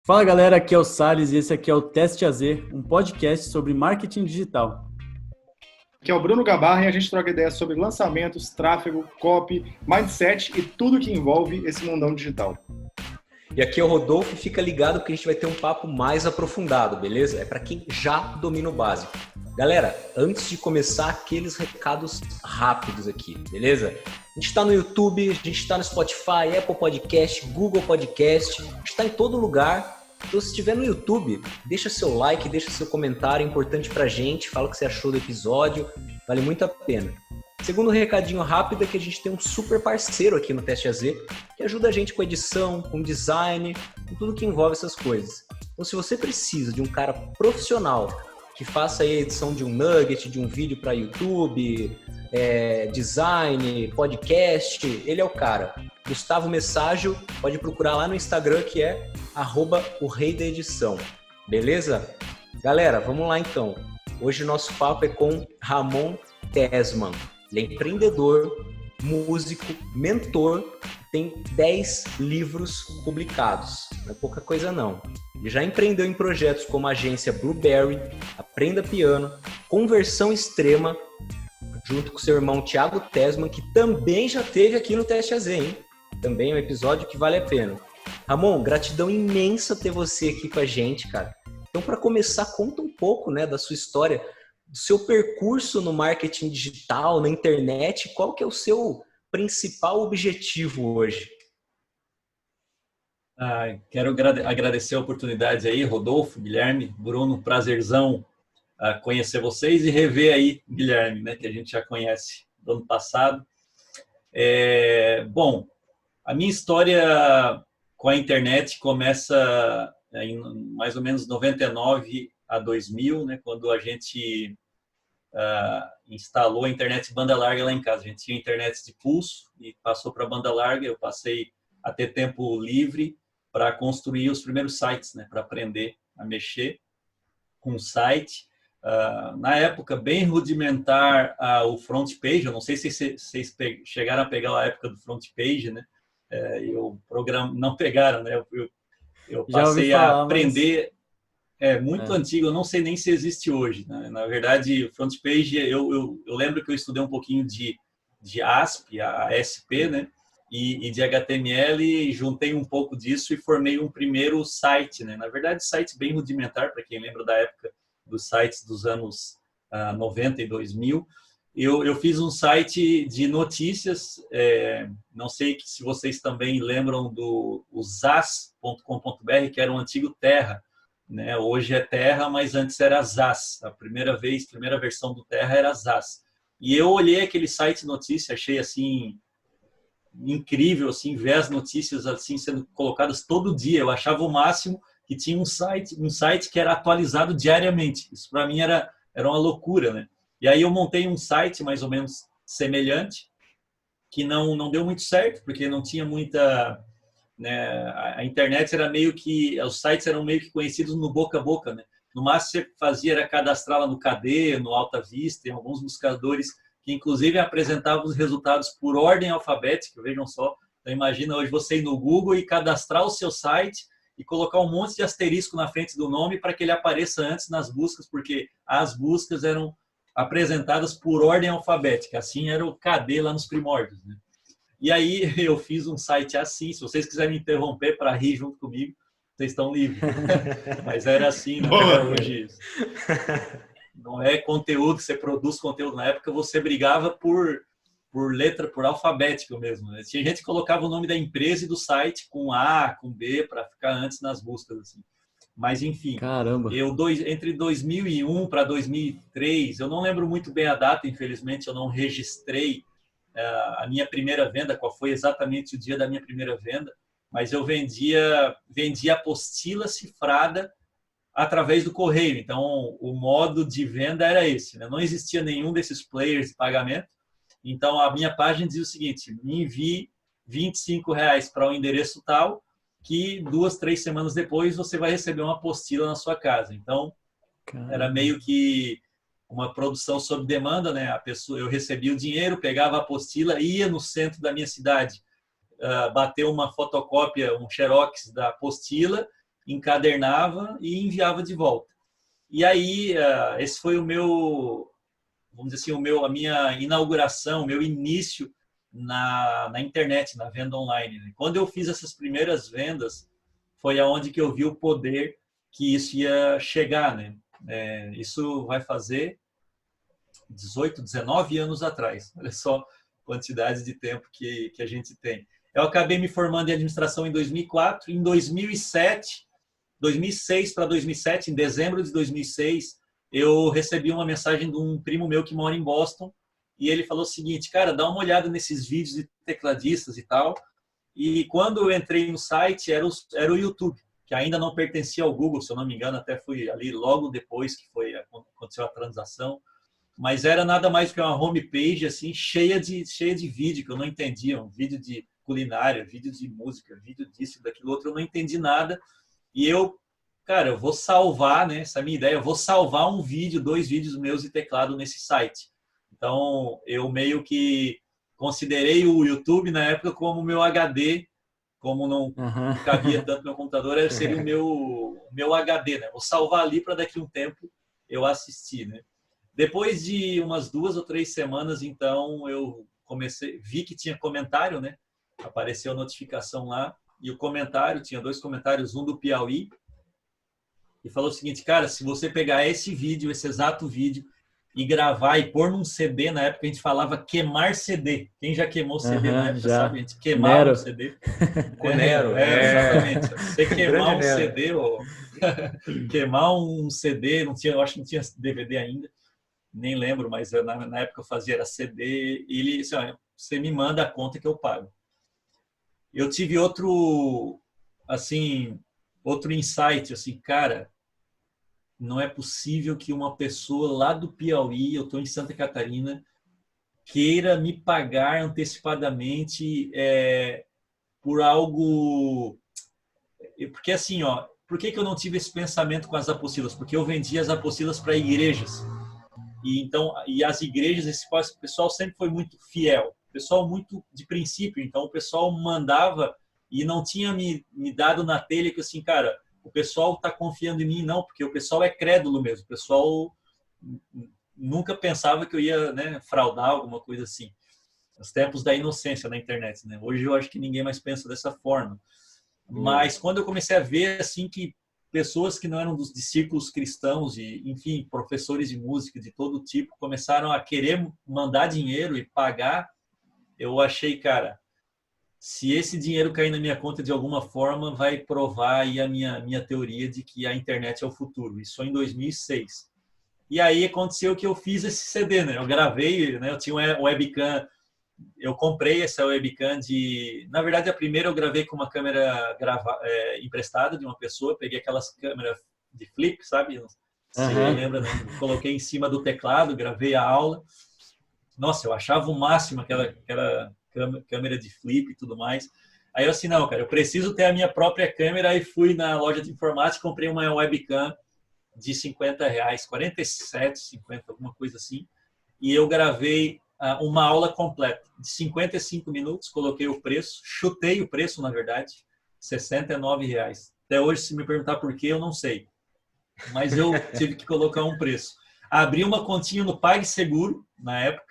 Fala galera, aqui é o Salles e esse aqui é o Teste AZ, um podcast sobre marketing digital. Aqui é o Bruno Gabarra e a gente troca ideias sobre lançamentos, tráfego, copy, mindset e tudo que envolve esse mundão digital. E aqui é o Rodolfo e fica ligado que a gente vai ter um papo mais aprofundado, beleza? É para quem já domina o básico. Galera, antes de começar, aqueles recados rápidos aqui, beleza? A gente está no YouTube, a gente está no Spotify, Apple Podcast, Google Podcast, a gente está em todo lugar. Então, se estiver no YouTube, deixa seu like, deixa seu comentário, é importante pra gente, fala o que você achou do episódio, vale muito a pena. Segundo recadinho rápido é que a gente tem um super parceiro aqui no Teste AZ, que ajuda a gente com edição, com design, com tudo que envolve essas coisas. Então, se você precisa de um cara profissional que faça aí a edição de um nugget, de um vídeo para YouTube, design, podcast, ele é o cara. Gustavo Messaggio, pode procurar lá no Instagram, que é @o-rei-da-edição, beleza? Galera, vamos lá então. Hoje o nosso papo é com Ramon Tesman. Ele é empreendedor, músico, mentor, tem 10 livros publicados. Não é pouca coisa não. Ele já empreendeu em projetos como a agência Blueberry, Aprenda Piano, Conversão Extrema, junto com seu irmão Thiago Tesman, que também já esteve aqui no Teste AZ, hein? Também é um episódio que vale a pena. Ramon, gratidão imensa ter você aqui com a gente, cara. Então, para começar, conta um pouco, né, da sua história, do seu percurso no marketing digital, na internet. Qual que é o seu principal objetivo hoje? Quero agradecer a oportunidade aí, Rodolfo, Guilherme, Bruno, prazerzão conhecer vocês e rever aí, Guilherme, né, que a gente já conhece do ano passado. Bom, a minha história com a internet começa em mais ou menos 99 a 2000, né, quando a gente instalou a internet banda larga lá em casa. A gente tinha internet de pulso e passou para banda larga. Eu passei a ter tempo livre para construir os primeiros sites, né, para aprender a mexer com o site. Na época, bem rudimentar o front page. Eu não sei se vocês chegaram a pegar a época do front page, né? Não pegaram, né? Eu passei a aprender. Muito antigo, eu não sei nem se existe hoje, né? Na verdade, o front page, eu lembro que eu estudei um pouquinho de ASP, a ASP, né? E de HTML, juntei um pouco disso e formei um primeiro site, né? Na verdade, site bem rudimentar, para quem lembra da época dos sites dos anos 90 e 2000. Eu fiz um site de notícias, não sei se vocês também lembram do zaz.com.br, que era um antigo Terra, né? Hoje é Terra, mas antes era Zaz. A primeira versão do Terra era Zaz. E eu olhei aquele site de notícia, achei assim incrível, assim, ver as notícias assim sendo colocadas todo dia. Eu achava o máximo que tinha um site que era atualizado diariamente. Isso para mim era uma loucura, né? E aí eu montei um site mais ou menos semelhante, que não deu muito certo, porque não tinha muita, né, a internet era meio que, os sites eram meio que conhecidos no boca a boca, né? No máximo você fazia era cadastrá-la no KD, no Alta Vista, em alguns buscadores que inclusive apresentavam os resultados por ordem alfabética, vejam só. Então imagina hoje você ir no Google e cadastrar o seu site e colocar um monte de asterisco na frente do nome para que ele apareça antes nas buscas, porque as buscas eram apresentadas por ordem alfabética. Assim era o KD lá nos primórdios, né? E aí eu fiz um site assim. Se vocês quiserem me interromper para rir junto comigo, vocês estão livres. Mas era assim, não é hoje isso. Não é conteúdo, você produz conteúdo. Na época você brigava por letra, por alfabético mesmo, né? Tinha gente que colocava o nome da empresa e do site com A, com B, para ficar antes nas buscas, assim. Mas, enfim, Caramba. Entre 2001 para 2003, eu não lembro muito bem a data, infelizmente, eu não registrei a minha primeira venda, qual foi exatamente o dia da minha primeira venda, mas eu vendia apostila cifrada através do correio. Então, o modo de venda era esse, né? Não existia nenhum desses players de pagamento. Então, a minha página dizia o seguinte: me envie R$ 25 para o endereço tal, que 2, 3 semanas depois você vai receber uma apostila na sua casa. Então, era meio que uma produção sob demanda, né? Eu recebia o dinheiro, pegava a apostila, ia no centro da minha cidade, bater uma fotocópia, um xerox da apostila, encadernava e enviava de volta. E aí, esse foi o meu, vamos dizer assim, a minha inauguração, o meu início na internet, na venda online, né? Quando eu fiz essas primeiras vendas, foi aonde que eu vi o poder que isso ia chegar, né? Isso vai fazer 18, 19 anos atrás. Olha só a quantidade de tempo que a gente tem. Eu acabei me formando em administração em 2004. Em 2007, 2006 para 2007, em dezembro de 2006, eu recebi uma mensagem de um primo meu que mora em Boston e ele falou o seguinte: cara, dá uma olhada nesses vídeos de tecladistas e tal. E quando eu entrei no site, era o YouTube, que ainda não pertencia ao Google, se eu não me engano, até fui ali logo depois que aconteceu a transação. Mas era nada mais que uma homepage assim, cheia de vídeo que eu não entendia, um vídeo de culinária, vídeo de música, vídeo disso, daquilo outro, eu não entendi nada. E eu, cara, eu vou salvar, né, essa é a minha ideia, eu vou salvar um vídeo, 2 vídeos meus de teclado nesse site. Então, eu meio que considerei o YouTube na época como meu HD, como não cabia tanto no meu computador, seria o meu HD, né? Vou salvar ali para daqui a um tempo eu assistir, né? Depois de umas 2 ou 3 semanas, então, eu vi que tinha comentário, né? Apareceu a notificação lá, e o comentário, tinha 2 comentários, um do Piauí, e falou o seguinte: cara, se você pegar esse vídeo, esse exato vídeo, e gravar e pôr num CD, na época a gente falava queimar CD. Quem já queimou CD na época, já. sabe? A gente queimava Nero. um CD. Com Nero. Exatamente. Você queimar um Nero. CD, ou queimar um CD, eu acho que não tinha DVD ainda, nem lembro, mas na época eu fazia, era CD, e ele disse: olha, você me manda a conta que eu pago. Eu tive outro insight, assim, cara, não é possível que uma pessoa lá do Piauí, eu estou em Santa Catarina, queira me pagar antecipadamente por algo... Porque assim, ó, por que eu não tive esse pensamento com as apostilas? Porque eu vendia as apostilas para igrejas. E as igrejas, esse pessoal sempre foi muito fiel, pessoal muito de princípio. Então o pessoal mandava e não tinha me dado na telha que assim, cara, o pessoal está confiando em mim, não, porque o pessoal é crédulo mesmo. O pessoal nunca pensava que eu ia, né, fraudar alguma coisa assim. Os tempos da inocência na internet, né? Hoje eu acho que ninguém mais pensa dessa forma. Mas quando eu comecei a ver assim que pessoas que não eram de círculos cristãos e, enfim, professores de música de todo tipo começaram a querer mandar dinheiro e pagar, eu achei, cara, se esse dinheiro cair na minha conta de alguma forma, vai provar aí a minha teoria de que a internet é o futuro. Isso em 2006. E aí aconteceu que eu fiz esse CD, né? Eu gravei, né? Eu tinha um webcam, eu comprei essa webcam na verdade, a primeira eu gravei com uma câmera emprestada de uma pessoa, peguei aquelas câmeras de flip, sabe? Se lembra, né? Coloquei em cima do teclado, gravei a aula. Nossa, eu achava o máximo aquela câmera de flip e tudo mais. Aí eu assim, não, cara, eu preciso ter a minha própria câmera. Aí fui na loja de informática, comprei uma webcam de R$50, 47, 50, alguma coisa assim. E eu gravei uma aula completa de 55 minutos, coloquei o preço, chutei o preço, na verdade, R$69. Até hoje, se me perguntar por quê, eu não sei. Mas eu tive que colocar um preço. Abri uma continha no PagSeguro, na época,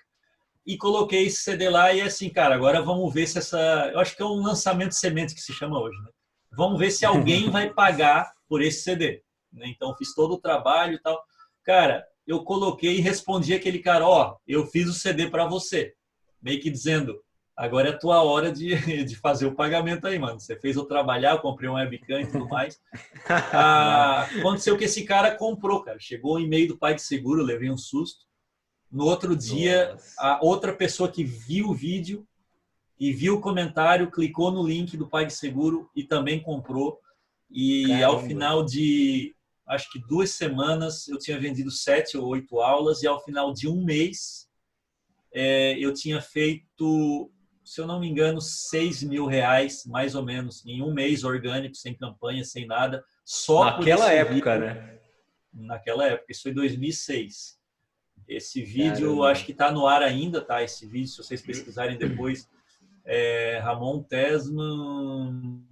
e coloquei esse CD lá e assim, cara, agora vamos ver se eu acho que é um lançamento semente que se chama hoje, né? Vamos ver se alguém vai pagar por esse CD, né? Então, fiz todo o trabalho e tal. Cara, eu coloquei e respondi aquele cara: ó, eu fiz o CD para você. Meio que dizendo, agora é a tua hora de fazer o pagamento aí, mano. Você fez eu trabalhar, eu comprei um webcam e tudo mais. Aconteceu que esse cara comprou, cara. Chegou o e-mail do PagSeguro, eu levei um susto. No outro dia, a outra pessoa que viu o vídeo e viu o comentário, clicou no link do PagSeguro e também comprou. E Caramba. Ao final de, acho que 2 semanas, eu tinha vendido 7 ou 8 aulas e ao final de um mês, eu tinha feito, se eu não me engano, R$6.000, mais ou menos, em um mês orgânico, sem campanha, sem nada. Só naquela época, vídeo, né? Naquela época, isso foi 2006. Esse vídeo, acho que está no ar ainda, tá? Esse vídeo, se vocês pesquisarem depois, Ramon Tesman,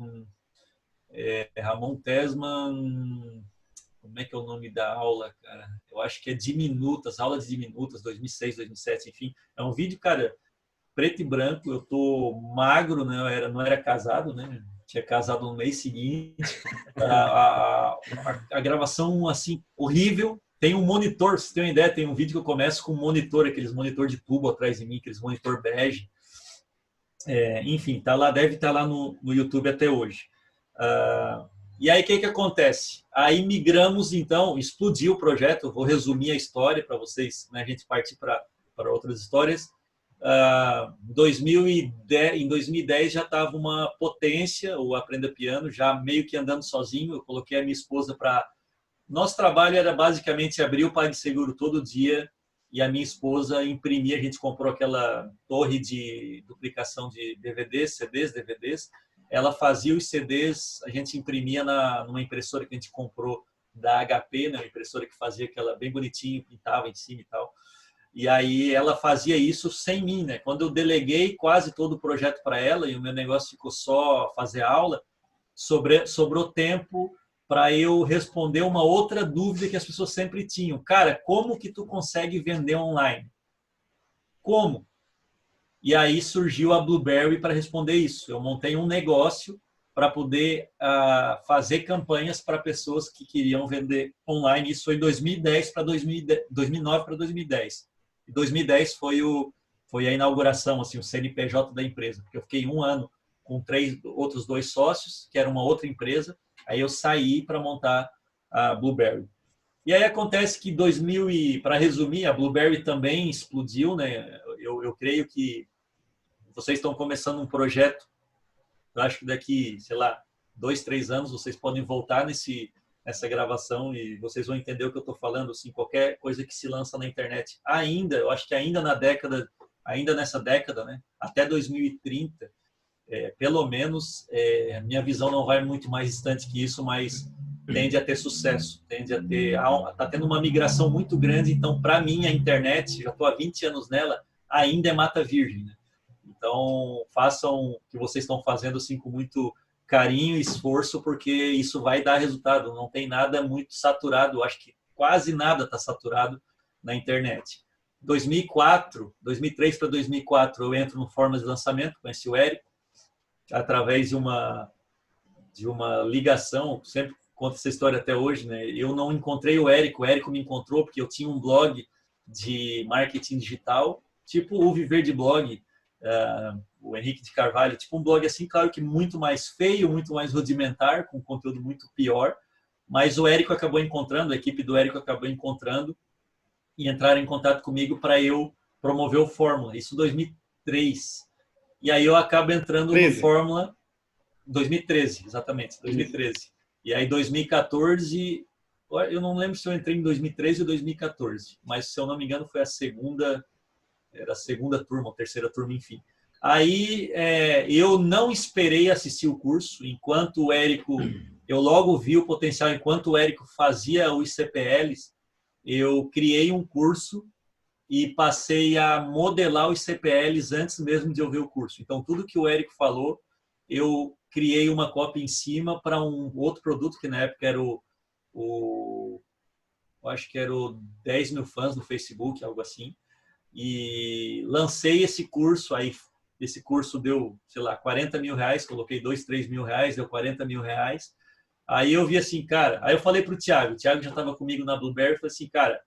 Ramon Tesman, como é que é o nome da aula, cara? Eu acho que é Diminutas, aula de Diminutas, 2006, 2007, enfim. É um vídeo, cara, preto e branco. Eu tô magro, né? Não era casado, né? Tinha casado no mês seguinte. A gravação, assim, horrível. Tem um monitor, se você tem uma ideia, tem um vídeo que eu começo com um monitor, aqueles monitor de tubo atrás de mim, aqueles monitor bege. Enfim, tá lá, deve estar lá no YouTube até hoje. E aí, o que acontece? Aí migramos, então, explodiu o projeto. Eu vou resumir a história para vocês, né? A gente partir para outras histórias. Em 2010 já estava uma potência, o Aprenda Piano, já meio que andando sozinho. Eu coloquei a minha esposa para... Nosso trabalho era basicamente abrir o PagSeguro todo dia e a minha esposa imprimia. A gente comprou aquela torre de duplicação de DVDs, CDs, DVDs. Ela fazia os CDs, a gente imprimia numa impressora que a gente comprou da HP, né? Uma impressora que fazia aquela bem bonitinho, pintava em cima e tal. E aí ela fazia isso sem mim, né? Quando eu deleguei quase todo o projeto para ela e o meu negócio ficou só fazer aula, sobrou tempo para eu responder uma outra dúvida que as pessoas sempre tinham. Cara, como que tu consegue vender online? Como? E aí surgiu a Blueberry para responder isso. Eu montei um negócio para poder fazer campanhas para pessoas que queriam vender online. Isso foi em 2010 para 2009 para 2010. E 2010 foi a inauguração, assim, o CNPJ da empresa, porque eu fiquei um ano com outros 2 sócios, que era uma outra empresa. Aí eu saí para montar a Blueberry. E aí acontece que para resumir, a Blueberry também explodiu, né? Eu creio que vocês estão começando um projeto. Eu acho que daqui, sei lá, 2, 3 anos vocês podem voltar nessa gravação e vocês vão entender o que eu estou falando. Assim, qualquer coisa que se lança na internet, eu acho que ainda nessa década, né? Até 2030, pelo menos, minha visão não vai muito mais distante que isso, mas tende a ter sucesso, está tendo uma migração muito grande. Então, para mim, a internet, já estou há 20 anos nela, ainda é mata virgem, né? Então, façam o que vocês estão fazendo assim, com muito carinho e esforço, porque isso vai dar resultado. Não tem nada muito saturado, acho que quase nada está saturado na internet. 2003 para 2004, eu entro no Formas de Lançamento, conheci o Érico, através de uma ligação. Sempre conto essa história até hoje, né? Eu não encontrei o Érico me encontrou porque eu tinha um blog de marketing digital, tipo o Viver de Blog, o Henrique de Carvalho, tipo um blog assim, claro que muito mais feio, muito mais rudimentar, com conteúdo muito pior, mas o Érico acabou encontrando, a equipe do Érico acabou encontrando e entraram em contato comigo para eu promover o Fórmula, isso em 2003. E aí eu acabo entrando 13. no Fórmula 2013, exatamente, 2013. E aí 2014, eu não lembro se eu entrei em 2013 ou 2014, mas se eu não me engano foi era a segunda turma, ou terceira turma, enfim. Aí eu não esperei assistir o curso, enquanto o Érico, eu logo vi o potencial, enquanto o Érico fazia os CPLs, eu criei um curso e passei a modelar os CPLs antes mesmo de eu ver o curso. Então, tudo que o Érico falou, eu criei uma cópia em cima para um outro produto, que na época era eu acho que era o 10 mil fãs no Facebook, algo assim. E lancei esse curso. Aí esse curso deu, sei lá, 40 mil reais, coloquei 2, 3 mil reais, deu 40 mil reais. Aí eu vi assim, cara, aí eu falei pro Thiago já estava comigo na Blueberry, falei assim, cara,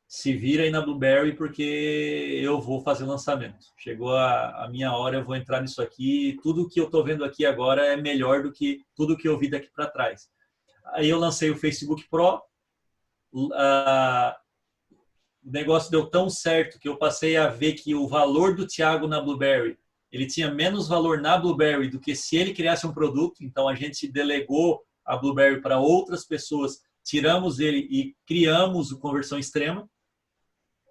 se vira aí na Blueberry porque eu vou fazer o lançamento. Chegou a minha hora, eu vou entrar nisso aqui. Tudo que eu estou vendo aqui agora é melhor do que tudo que eu vi daqui para trás. Aí eu lancei o Facebook Pro. O negócio deu tão certo que eu passei a ver que o valor do Thiago na Blueberry, ele tinha menos valor na Blueberry do que se ele criasse um produto. Então a gente delegou a Blueberry para outras pessoas, tiramos ele e criamos o Conversão Extrema.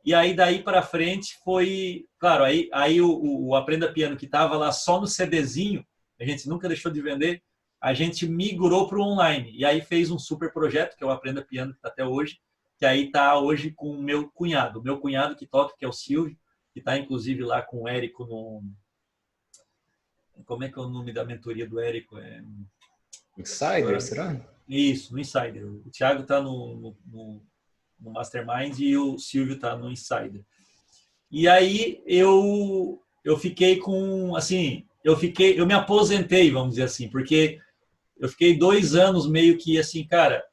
E aí daí para frente foi, claro, aí o Aprenda Piano, que estava lá só no CDzinho, a gente nunca deixou de vender, a gente migrou para o online. E aí fez um super projeto, que é o Aprenda Piano, que está até hoje, que aí está hoje com o meu cunhado que toca, que é o Silvio, que está inclusive lá com o Érico no... Como é que é o nome da mentoria do Érico? Insider, será? Isso, no Insider. O Thiago está no Mastermind e o Silvio está no Insider. E aí eu fiquei com, assim, eu me aposentei, vamos dizer assim, porque eu fiquei 2 anos meio que assim, cara,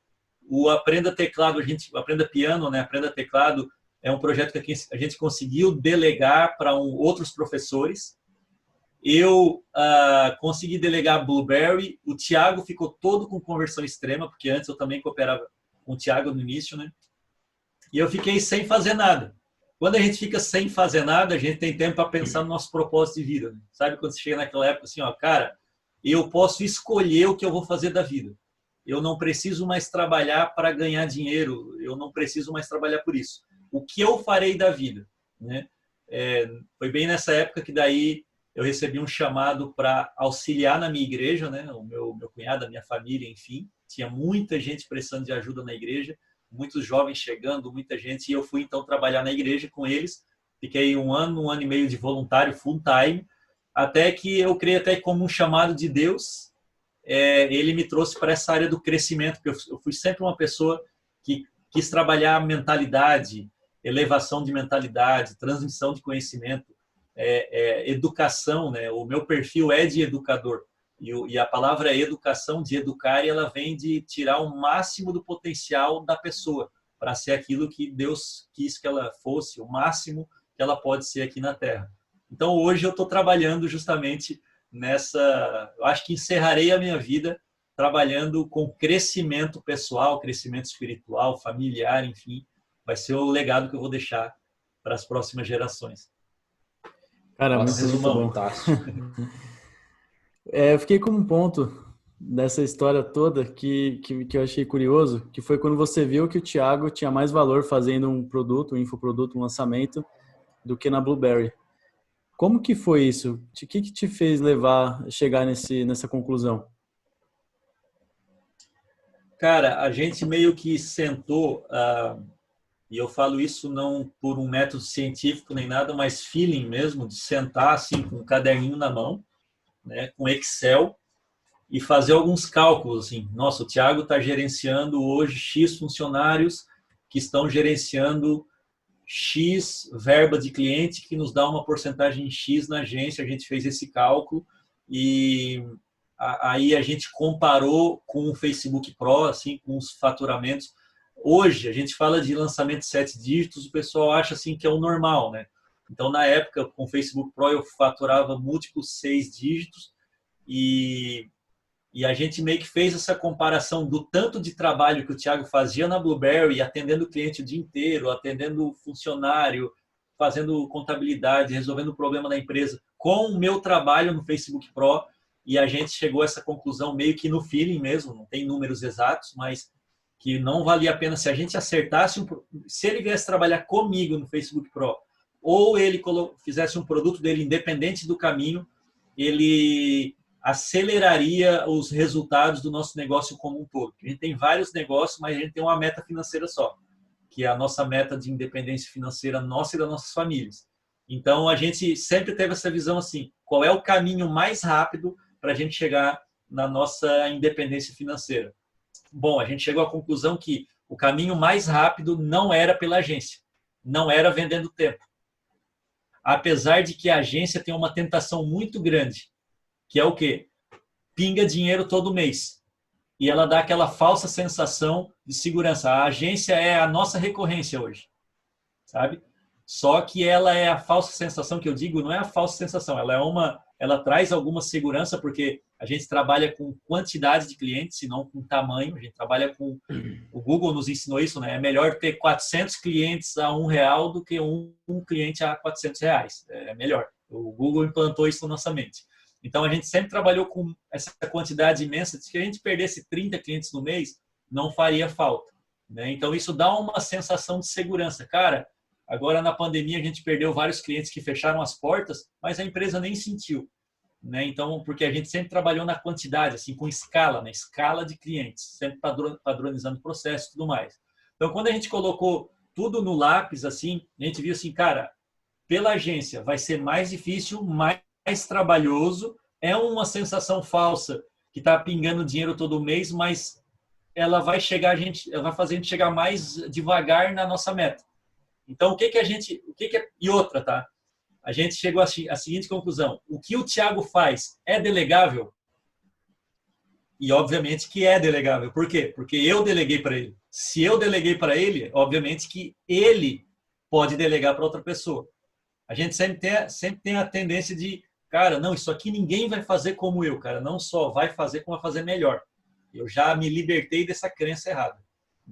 o Aprenda Teclado, Aprenda Piano, né? Aprenda Teclado é um projeto que a gente conseguiu delegar para outros professores. Eu consegui delegar Blueberry, o Thiago ficou todo com conversão extrema, porque antes eu também cooperava com o Thiago no início, né? E eu fiquei sem fazer nada. Quando a gente fica sem fazer nada, a gente tem tempo para pensar no nosso propósito de vida. Né? Sabe quando você chega naquela época assim, ó, cara, eu posso escolher o que eu vou fazer da vida. Eu não preciso mais trabalhar para ganhar dinheiro, eu não preciso mais trabalhar por isso. O que eu farei da vida? Né? Foi bem nessa época que daí eu recebi um chamado para auxiliar na minha igreja, né? O meu cunhado, a minha família, enfim. Tinha muita gente precisando de ajuda na igreja, muitos jovens chegando, muita gente. E eu fui, então, trabalhar na igreja com eles. Fiquei 1 ano e meio de voluntário, full time, até que eu creio até como um chamado de Deus, ele me trouxe para essa área do crescimento, porque eu fui sempre uma pessoa que quis trabalhar mentalidade, elevação de mentalidade, transmissão de conhecimento, educação, né? O meu perfil é de educador e a palavra educação, de educar, ela vem de tirar o máximo do potencial da pessoa para ser aquilo que Deus quis que ela fosse, o máximo que ela pode ser aqui na Terra. Então hoje eu estou trabalhando justamente eu acho que encerrarei a minha vida trabalhando com crescimento pessoal, crescimento espiritual, familiar, enfim, vai ser o legado que eu vou deixar para as próximas gerações. Cara, Nossa, muito bom. fantástico. Eu fiquei com um ponto dessa história toda que eu achei curioso, que foi quando você viu que o Thiago tinha mais valor fazendo um produto, um infoproduto, um lançamento, do que na Blueberry. Como que foi isso? O que te fez chegar nessa conclusão? Cara, a gente meio que sentou, e eu falo isso não por um método científico nem nada, mas feeling mesmo, de sentar assim com um caderninho na mão, né, com Excel, e fazer alguns cálculos. Assim. Nossa, o Thiago está gerenciando hoje X funcionários que estão gerenciando X verba de cliente, que nos dá uma porcentagem X na agência. A gente fez esse cálculo e aí a gente comparou com o Facebook Pro, assim, com os faturamentos. Hoje, a gente fala de lançamento de 7 dígitos, o pessoal acha assim que é o normal, né? Então, na época, com o Facebook Pro, eu faturava múltiplos 6 dígitos e a gente meio que fez essa comparação do tanto de trabalho que o Thiago fazia na Blueberry, atendendo o cliente o dia inteiro, atendendo o funcionário, fazendo contabilidade, resolvendo o problema da empresa, com o meu trabalho no Facebook Pro, e a gente chegou a essa conclusão meio que no feeling mesmo, não tem números exatos, mas que não valia a pena se a gente acertasse, se ele viesse trabalhar comigo no Facebook Pro, ou ele fizesse um produto dele independente do caminho, ele aceleraria os resultados do nosso negócio como um todo. A gente tem vários negócios, mas a gente tem uma meta financeira só, que é a nossa meta de independência financeira nossa e das nossas famílias. Então, a gente sempre teve essa visão assim, qual é o caminho mais rápido para a gente chegar na nossa independência financeira? Bom, a gente chegou à conclusão que o caminho mais rápido não era pela agência, não era vendendo tempo. Apesar de que a agência tem uma tentação muito grande, que é o quê? Pinga dinheiro todo mês. E ela dá aquela falsa sensação de segurança. A agência é a nossa recorrência hoje, sabe? Só que ela é a falsa sensação que eu digo, não é a falsa sensação, ela traz alguma segurança, porque a gente trabalha com quantidade de clientes, e não com tamanho. A gente trabalha com... O Google nos ensinou isso, né? É melhor ter 400 clientes a R$1 do que um cliente a R$400. É melhor. O Google implantou isso na nossa mente. Então, a gente sempre trabalhou com essa quantidade imensa. Se a gente perdesse 30 clientes no mês, não faria falta, né? Então, isso dá uma sensação de segurança. Cara, agora na pandemia a gente perdeu vários clientes que fecharam as portas, mas a empresa nem sentiu, né? Então, porque a gente sempre trabalhou na quantidade, assim, com escala, né? Escala de clientes, sempre padronizando o processo e tudo mais. Então, quando a gente colocou tudo no lápis, assim, a gente viu assim, cara, pela agência vai ser mais difícil, mais trabalhoso, é uma sensação falsa que está pingando dinheiro todo mês, mas ela vai ela vai fazer a gente chegar mais devagar na nossa meta. Então, e outra, tá? A gente chegou à seguinte conclusão: o que o Thiago faz é delegável? E obviamente que é delegável. Por quê? Porque eu deleguei para ele. Se eu deleguei para ele, obviamente que ele pode delegar para outra pessoa. A gente sempre tem a tendência de, cara, não, isso aqui ninguém vai fazer como eu, cara. Não só vai fazer, como vai fazer melhor. Eu já me libertei dessa crença errada.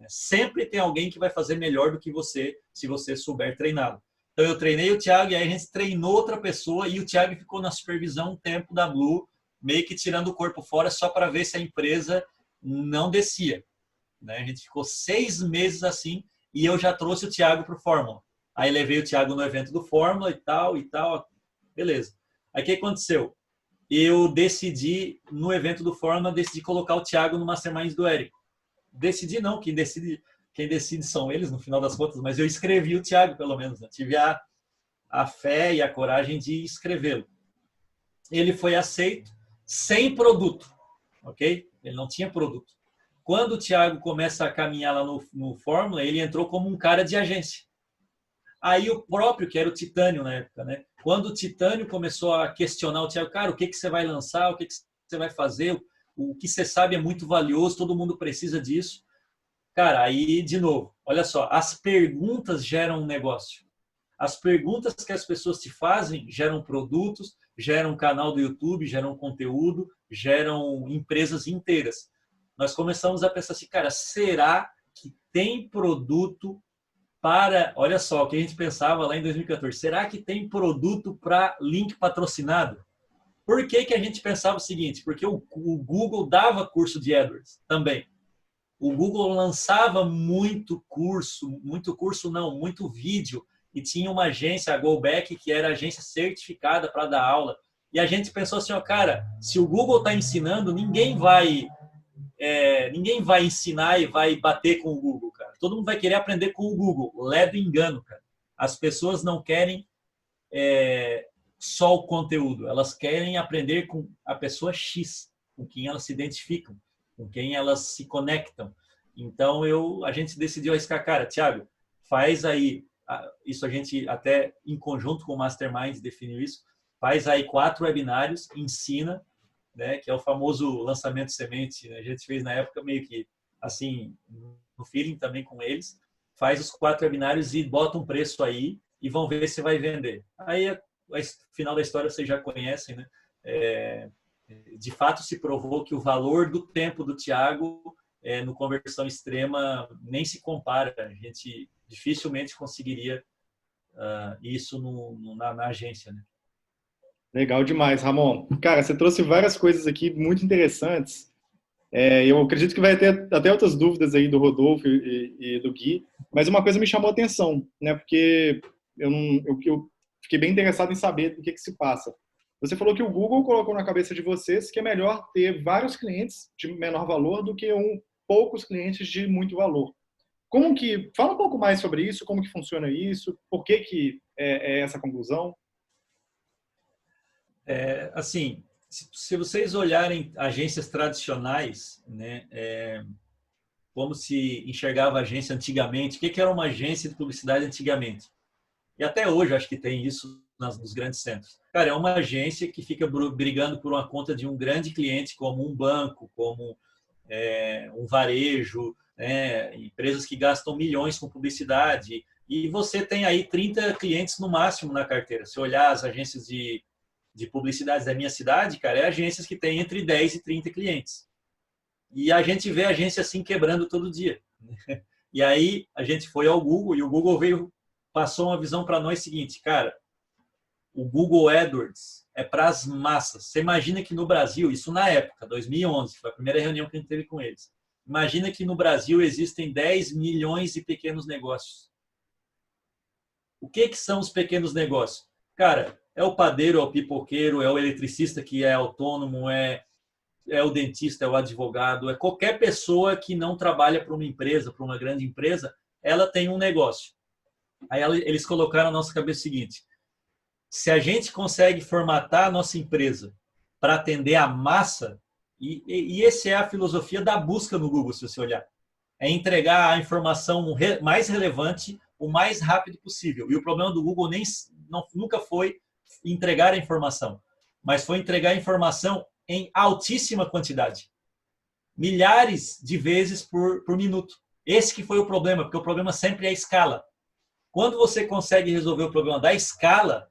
Sempre tem alguém que vai fazer melhor do que você, se você souber treiná-lo. Então eu treinei o Thiago e aí a gente treinou outra pessoa e o Thiago ficou na supervisão um tempo da Blue, meio que tirando o corpo fora só para ver se a empresa não descia. A gente ficou 6 meses assim e eu já trouxe o Thiago para o Fórmula. Aí levei o Thiago no evento do Fórmula e tal. Beleza. Aí o que aconteceu? Eu decidi, no evento do Fórmula, colocar o Thiago no Mastermind do Érico. Decidi não, quem decide são eles, no final das contas, mas eu escrevi o Thiago, pelo menos. Né? Tive a fé e a coragem de escrevê-lo. Ele foi aceito sem produto, ok? Ele não tinha produto. Quando o Thiago começa a caminhar lá no Fórmula, ele entrou como um cara de agência. Aí o próprio, que era o Titânio na época, né? Quando o Titânio começou a questionar o Thiago, cara, o que você vai lançar, o que você vai fazer, o que você sabe é muito valioso, todo mundo precisa disso. Cara, aí, de novo, olha só, as perguntas geram um negócio. As perguntas que as pessoas te fazem geram produtos, geram canal do YouTube, geram conteúdo, geram empresas inteiras. Nós começamos a pensar assim, cara, será que tem produto para... Olha só, o que a gente pensava lá em 2014. Será que tem produto para link patrocinado? Por que a gente pensava o seguinte? Porque o Google dava curso de AdWords também. O Google lançava muito vídeo, e tinha uma agência, a GoBack, que era agência certificada para dar aula. E a gente pensou assim, ó, cara, se o Google está ensinando, ninguém vai ensinar e vai bater com o Google, cara. Todo mundo vai querer aprender com o Google. Ledo engano, cara. As pessoas não querem só o conteúdo, elas querem aprender com a pessoa X, com quem elas se identificam, com quem elas se conectam. Então, a gente decidiu arriscar, cara, Thiago, faz aí, isso a gente até em conjunto com o Mastermind definiu isso, faz aí 4 webinários, ensina, né, que é o famoso lançamento semente, né? A gente fez na época meio que assim, no feeling também com eles, faz os 4 webinários e bota um preço aí e vão ver se vai vender. Aí, o final da história vocês já conhecem, né? De fato se provou que o valor do tempo do Thiago no conversão extrema nem se compara. A gente dificilmente conseguiria isso na agência, né? Legal demais, Ramon. Cara, você trouxe várias coisas aqui muito interessantes. Eu acredito que vai ter até outras dúvidas aí do Rodolfo e do Gui, mas uma coisa me chamou a atenção, né? Porque eu fiquei bem interessado em saber do que se passa. Você falou que o Google colocou na cabeça de vocês que é melhor ter vários clientes de menor valor do que poucos clientes de muito valor. Fala um pouco mais sobre isso, como que funciona isso, por que é essa conclusão? Assim, se vocês olharem agências tradicionais, né, como se enxergava a agência antigamente, o que era uma agência de publicidade antigamente? E até hoje acho que tem isso nos grandes centros. Cara, é uma agência que fica brigando por uma conta de um grande cliente, como um banco, como um varejo, né, empresas que gastam milhões com publicidade. E você tem aí 30 clientes no máximo na carteira. Se olhar as agências de publicidade da minha cidade, cara, agências que têm entre 10 e 30 clientes. E a gente vê a agência assim quebrando todo dia. E aí a gente foi ao Google e o Google passou uma visão para nós seguinte, cara, o Google AdWords é para as massas. Você imagina que no Brasil, isso na época, 2011, foi a primeira reunião que a gente teve com eles. Imagina que no Brasil existem 10 milhões de pequenos negócios. O que são os pequenos negócios? Cara, é o padeiro, é o pipoqueiro, é o eletricista que é autônomo, é o dentista, é o advogado, é qualquer pessoa que não trabalha para uma empresa, para uma grande empresa, ela tem um negócio. Aí eles colocaram na nossa cabeça o seguinte, se a gente consegue formatar a nossa empresa para atender a massa, E essa é a filosofia da busca no Google, se você olhar. É entregar a informação mais relevante o mais rápido possível. E o problema do Google nunca foi entregar a informação, mas foi entregar a informação em altíssima quantidade. Milhares de vezes por minuto. Esse que foi o problema, porque o problema sempre é a escala. Quando você consegue resolver o problema da escala,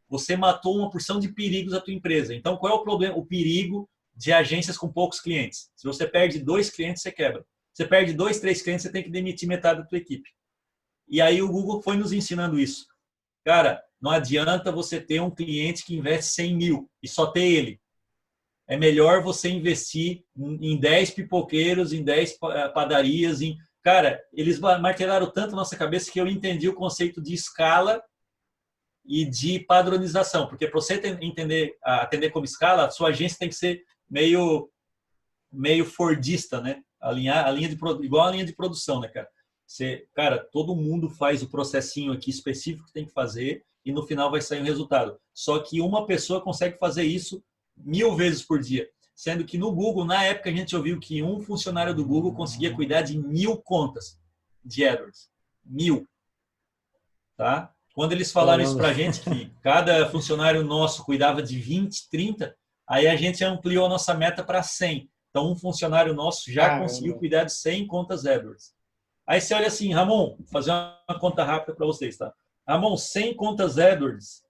você matou uma porção de perigos da tua empresa. Então, qual é o problema? O perigo de agências com poucos clientes. Se você perde 2 clientes, você quebra. Você perde 2, 3 clientes, você tem que demitir metade da tua equipe. E aí o Google foi nos ensinando isso. Cara, não adianta você ter um cliente que investe 100 mil e só ter ele. É melhor você investir em 10 pipoqueiros, em 10 padarias. Cara, eles martelaram tanto na nossa cabeça que eu entendi o conceito de escala e de padronização. Porque para você atender como escala, a sua agência tem que ser meio fordista, né? Igual a linha de produção, né, cara? Cara, todo mundo faz o processinho aqui específico que tem que fazer e no final vai sair um resultado. Só que uma pessoa consegue fazer isso 1000 vezes por dia. Sendo que no Google, na época, a gente ouviu que um funcionário do Google conseguia cuidar de 1000 contas de AdWords. 1000. Tá? Quando eles falaram isso pra gente, que cada funcionário nosso cuidava de 20, 30, aí a gente ampliou a nossa meta para 100. Então, um funcionário nosso já conseguiu cuidar de 100 contas AdWords. Aí você olha assim, Ramon, vou fazer uma conta rápida para vocês, tá? Ramon, 100 contas AdWords.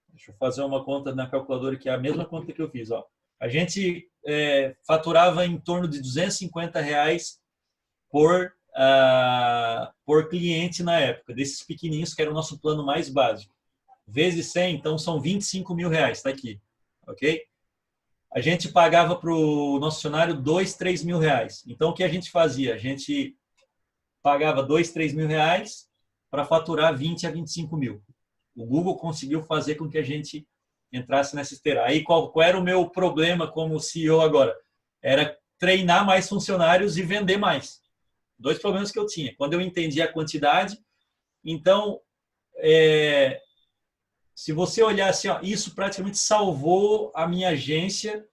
Deixa eu fazer uma conta na calculadora, que é a mesma conta que eu fiz. Ó. A gente faturava em torno de R$250 por cliente na época, desses pequenininhos, que era o nosso plano mais básico. Vezes 100, então são R$25 mil, tá aqui. Ok? A gente pagava para o nosso funcionário R$2, R$3 mil. Então, o que a gente fazia? A gente pagava R$2, R$3 mil para faturar 20 a 25 mil. O Google conseguiu fazer com que a gente entrasse nessa esteira. Aí, qual era o meu problema como CEO agora? Era treinar mais funcionários e vender mais. 2 problemas que eu tinha. Quando eu entendi a quantidade, então, se você olhar assim, ó, isso praticamente salvou a minha agência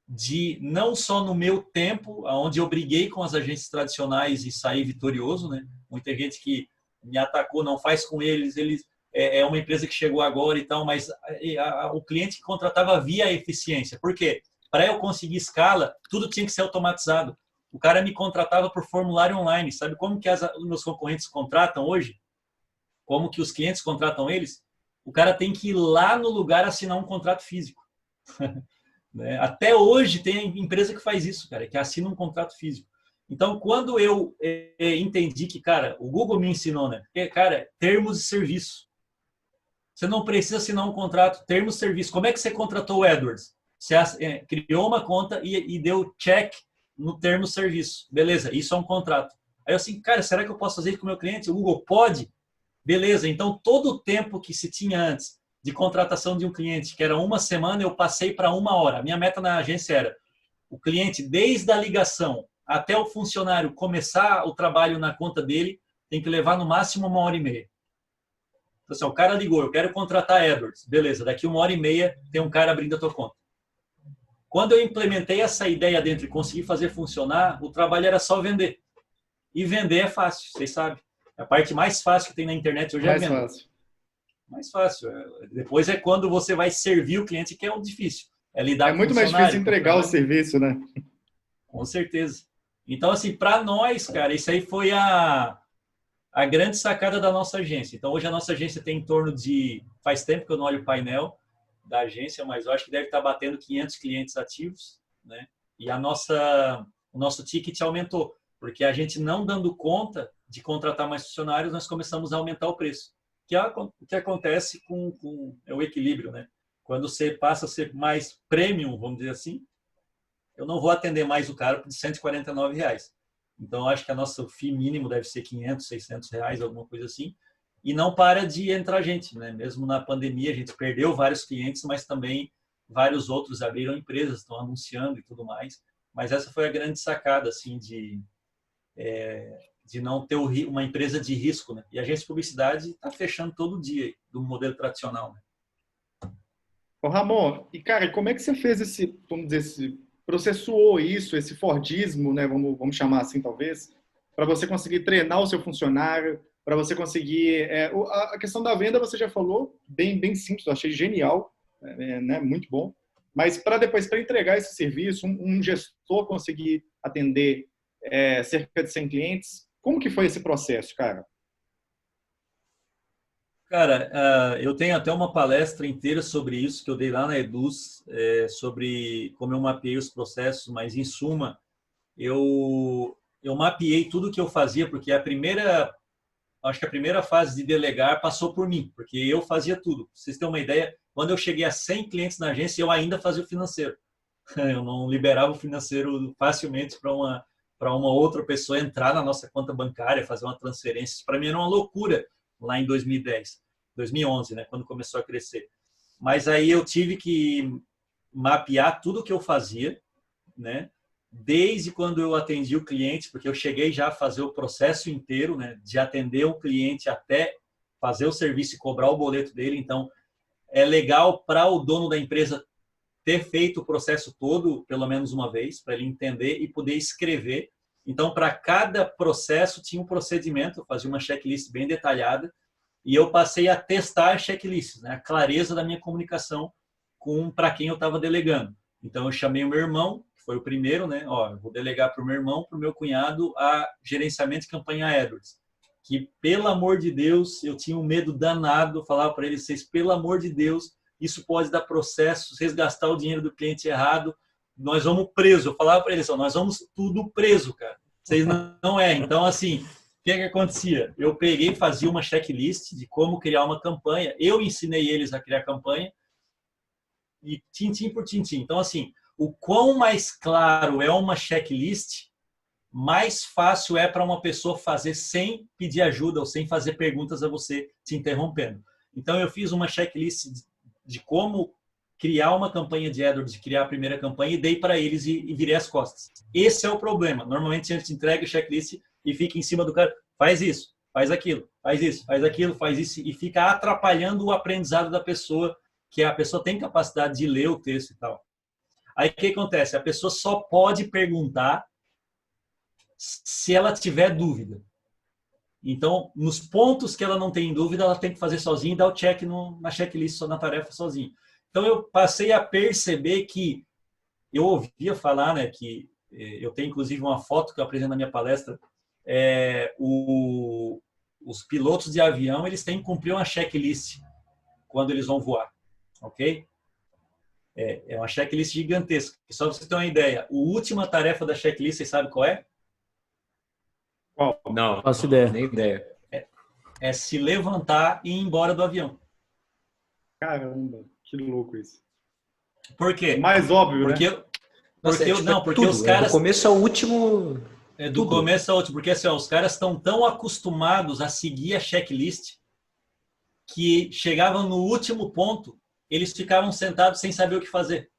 de, não só no meu tempo, onde eu briguei com as agências tradicionais e saí vitorioso, né? Muita gente que me atacou, não faz com eles é uma empresa que chegou agora e tal, mas o cliente que contratava via a eficiência. Por quê? Para eu conseguir escala, tudo tinha que ser automatizado. O cara me contratava por formulário online. Sabe como que os meus concorrentes contratam hoje? Como que os clientes contratam eles? O cara tem que ir lá no lugar assinar um contrato físico. Até hoje tem empresa que faz isso, cara, que assina um contrato físico. Então, quando eu entendi que, cara, o Google me ensinou, né? Porque, cara, termos de serviço. Você não precisa assinar um contrato, termos de serviço. Como é que você contratou o AdWords? Você criou uma conta e deu check no termo de serviço. Beleza, isso é um contrato. Aí eu assim, cara, será que eu posso fazer isso com o meu cliente? O Google pode? Beleza, então todo o tempo que se tinha antes de contratação de um cliente, que era 1 semana, eu passei para 1 hora. A minha meta na agência era o cliente, desde a ligação até o funcionário começar o trabalho na conta dele, tem que levar no máximo 1h30. Então, assim, o cara ligou, eu quero contratar AdWords. Beleza, daqui 1h30 tem um cara abrindo a tua conta. Quando eu implementei essa ideia dentro e consegui fazer funcionar, o trabalho era só vender. E vender é fácil, vocês sabem. A parte mais fácil que tem na internet hoje é vender. Mais fácil. Depois é quando você vai servir o cliente, que é o difícil. É lidar com muito mais difícil entregar o serviço, né? Com certeza. Então, assim, para nós, cara, isso aí foi a grande sacada da nossa agência. Então, hoje a nossa agência tem em torno de... Faz tempo que eu não olho o painel da agência, mas eu acho que deve estar batendo 500 clientes ativos, né? E o nosso ticket aumentou, porque a gente não dando conta de contratar mais funcionários, nós começamos a aumentar o preço. Que é o que acontece com o equilíbrio, né? Quando você passa a ser mais premium, vamos dizer assim, eu não vou atender mais o cara por R$149. Então, eu acho que a nossa FII mínimo deve ser R$500, R$600, alguma coisa assim. E não para de entrar gente, né? Mesmo na pandemia, a gente perdeu vários clientes, mas também vários outros abriram empresas, estão anunciando e tudo mais. Mas essa foi a grande sacada, assim, de não ter uma empresa de risco, né? E a agência de publicidade está fechando todo dia do modelo tradicional, né? Ô, Ramon, e cara, como é que você fez vamos dizer, processuou isso, esse Fordismo, né, vamos chamar assim talvez, para você conseguir treinar o seu funcionário, para você conseguir... a questão da venda você já falou, bem simples, eu achei genial, né, muito bom. Mas para entregar esse serviço, um gestor conseguir atender cerca de 100 clientes, como que foi esse processo, cara? Cara, eu tenho até uma palestra inteira sobre isso que eu dei lá na Eduz, sobre como eu mapeei os processos, mas em suma, eu mapeei tudo que eu fazia, porque acho que a primeira fase de delegar passou por mim, porque eu fazia tudo. Pra vocês terem uma ideia, quando eu cheguei a 100 clientes na agência, eu ainda fazia o financeiro. Eu não liberava o financeiro facilmente para uma outra pessoa entrar na nossa conta bancária, fazer uma transferência. Isso para mim era uma loucura lá em 2010, 2011, né, quando começou a crescer. Mas aí eu tive que mapear tudo que eu fazia, né, desde quando eu atendi o cliente, porque eu cheguei já a fazer o processo inteiro, né, de atender o cliente até fazer o serviço e cobrar o boleto dele. Então, é legal para o dono da empresa ter feito o processo todo, pelo menos uma vez, para ele entender e poder escrever. Então, para cada processo tinha um procedimento, eu fazia uma checklist bem detalhada, e eu passei a testar checklists, né, a clareza da minha comunicação para quem eu estava delegando. Então, eu chamei o meu irmão, que foi o primeiro, né? Eu vou delegar para o meu irmão, para o meu cunhado, a gerenciamento de campanha AdWords. Que, pelo amor de Deus, eu tinha um medo danado, falava para eles, vocês, pelo amor de Deus, isso pode dar processo, vocês gastar o dinheiro do cliente errado, nós vamos preso. Eu falava para eles, nós vamos tudo preso, cara. Vocês não é. Então, assim, o que acontecia? Eu peguei e fazia uma checklist de como criar uma campanha. Eu ensinei eles a criar campanha e tintim por tintim. Então, assim, o quão mais claro é uma checklist, mais fácil é para uma pessoa fazer sem pedir ajuda ou sem fazer perguntas a você te interrompendo. Então, eu fiz uma checklist de como criar uma campanha de AdWords, de criar a primeira campanha, e dei para eles e virei as costas. Esse é o problema. Normalmente a gente entrega o checklist e fica em cima do cara, faz isso, faz aquilo, faz isso, faz aquilo, faz isso, e fica atrapalhando o aprendizado da pessoa, que a pessoa tem capacidade de ler o texto e tal. Aí o que acontece? A pessoa só pode perguntar se ela tiver dúvida. Então, nos pontos que ela não tem dúvida, ela tem que fazer sozinha e dar o check na checklist, na tarefa sozinha. Então, eu passei a perceber que eu ouvia falar, né, que eu tenho inclusive uma foto que eu apresento na minha palestra, os pilotos de avião, eles têm que cumprir uma checklist quando eles vão voar, ok? É uma checklist gigantesca. Só para você ter uma ideia, a última tarefa da checklist, você sabe qual é? Qual? Não, Faço ideia. Nem ideia. É se levantar e ir embora do avião. Caramba, que louco isso. Por quê? Mais óbvio, porque, né? Porque os caras... do começo ao último... do começo ao último. Porque assim, os caras estão tão acostumados a seguir a checklist que chegavam no último ponto, eles ficavam sentados sem saber o que fazer.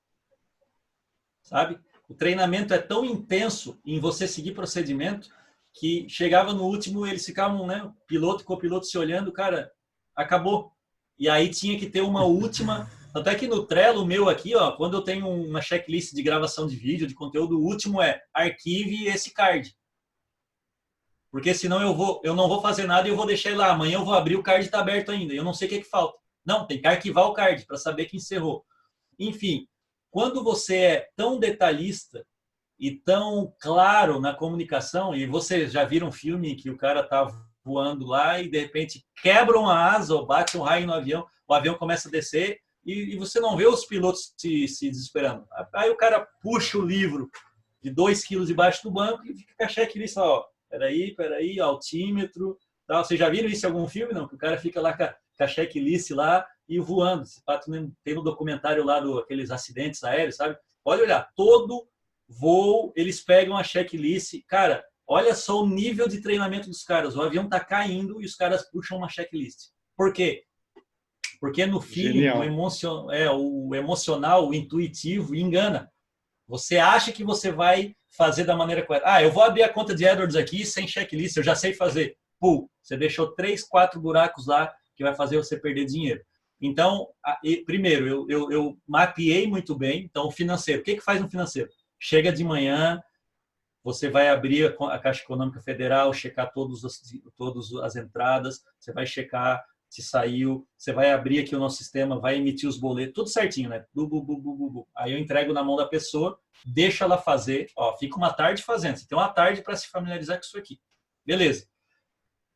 Sabe? O treinamento é tão intenso em você seguir procedimento que chegava no último, eles ficavam, né, piloto e copiloto se olhando, cara, acabou. E aí tinha que ter uma última... Tanto é que no Trello meu aqui, quando eu tenho uma checklist de gravação de vídeo, de conteúdo, o último é arquive esse card. Porque senão eu não vou fazer nada e eu vou deixar ele lá. Amanhã eu vou abrir, o card está aberto ainda. Eu não sei o que falta. Não, tem que arquivar o card para saber que encerrou. Enfim, quando você é tão detalhista e tão claro na comunicação, e você já viu um filme que o cara tá voando lá e de repente quebra uma asa ou bate um raio no avião, o avião começa a descer e você não vê os pilotos se desesperando. Aí o cara puxa o livro de 2 quilos debaixo do banco e fica com a checklist lá, peraí, altímetro, tal. Vocês já viram isso em algum filme? Não? Que o cara fica lá com a checklist lá e voando. Tem no documentário lá aqueles acidentes aéreos, sabe? Pode olhar, todo voo, eles pegam a checklist. Cara, olha só o nível de treinamento dos caras. O avião tá caindo e os caras puxam uma checklist. Por quê? Porque no feeling, o emocional, o intuitivo, engana. Você acha que você vai fazer da maneira correta. Eu vou abrir a conta de AdWords aqui sem checklist, eu já sei fazer. Você deixou 3, 4 buracos lá que vai fazer você perder dinheiro. Então, primeiro, eu mapeei muito bem. Então, o financeiro. O que faz um financeiro? chega de manhã, você vai abrir a Caixa Econômica Federal, checar todas as entradas, você vai checar se saiu, você vai abrir aqui o nosso sistema, vai emitir os boletos, tudo certinho, né? Aí eu entrego na mão da pessoa, deixo ela fazer, ó, fica uma tarde fazendo, você tem uma tarde para se familiarizar com isso aqui. Beleza.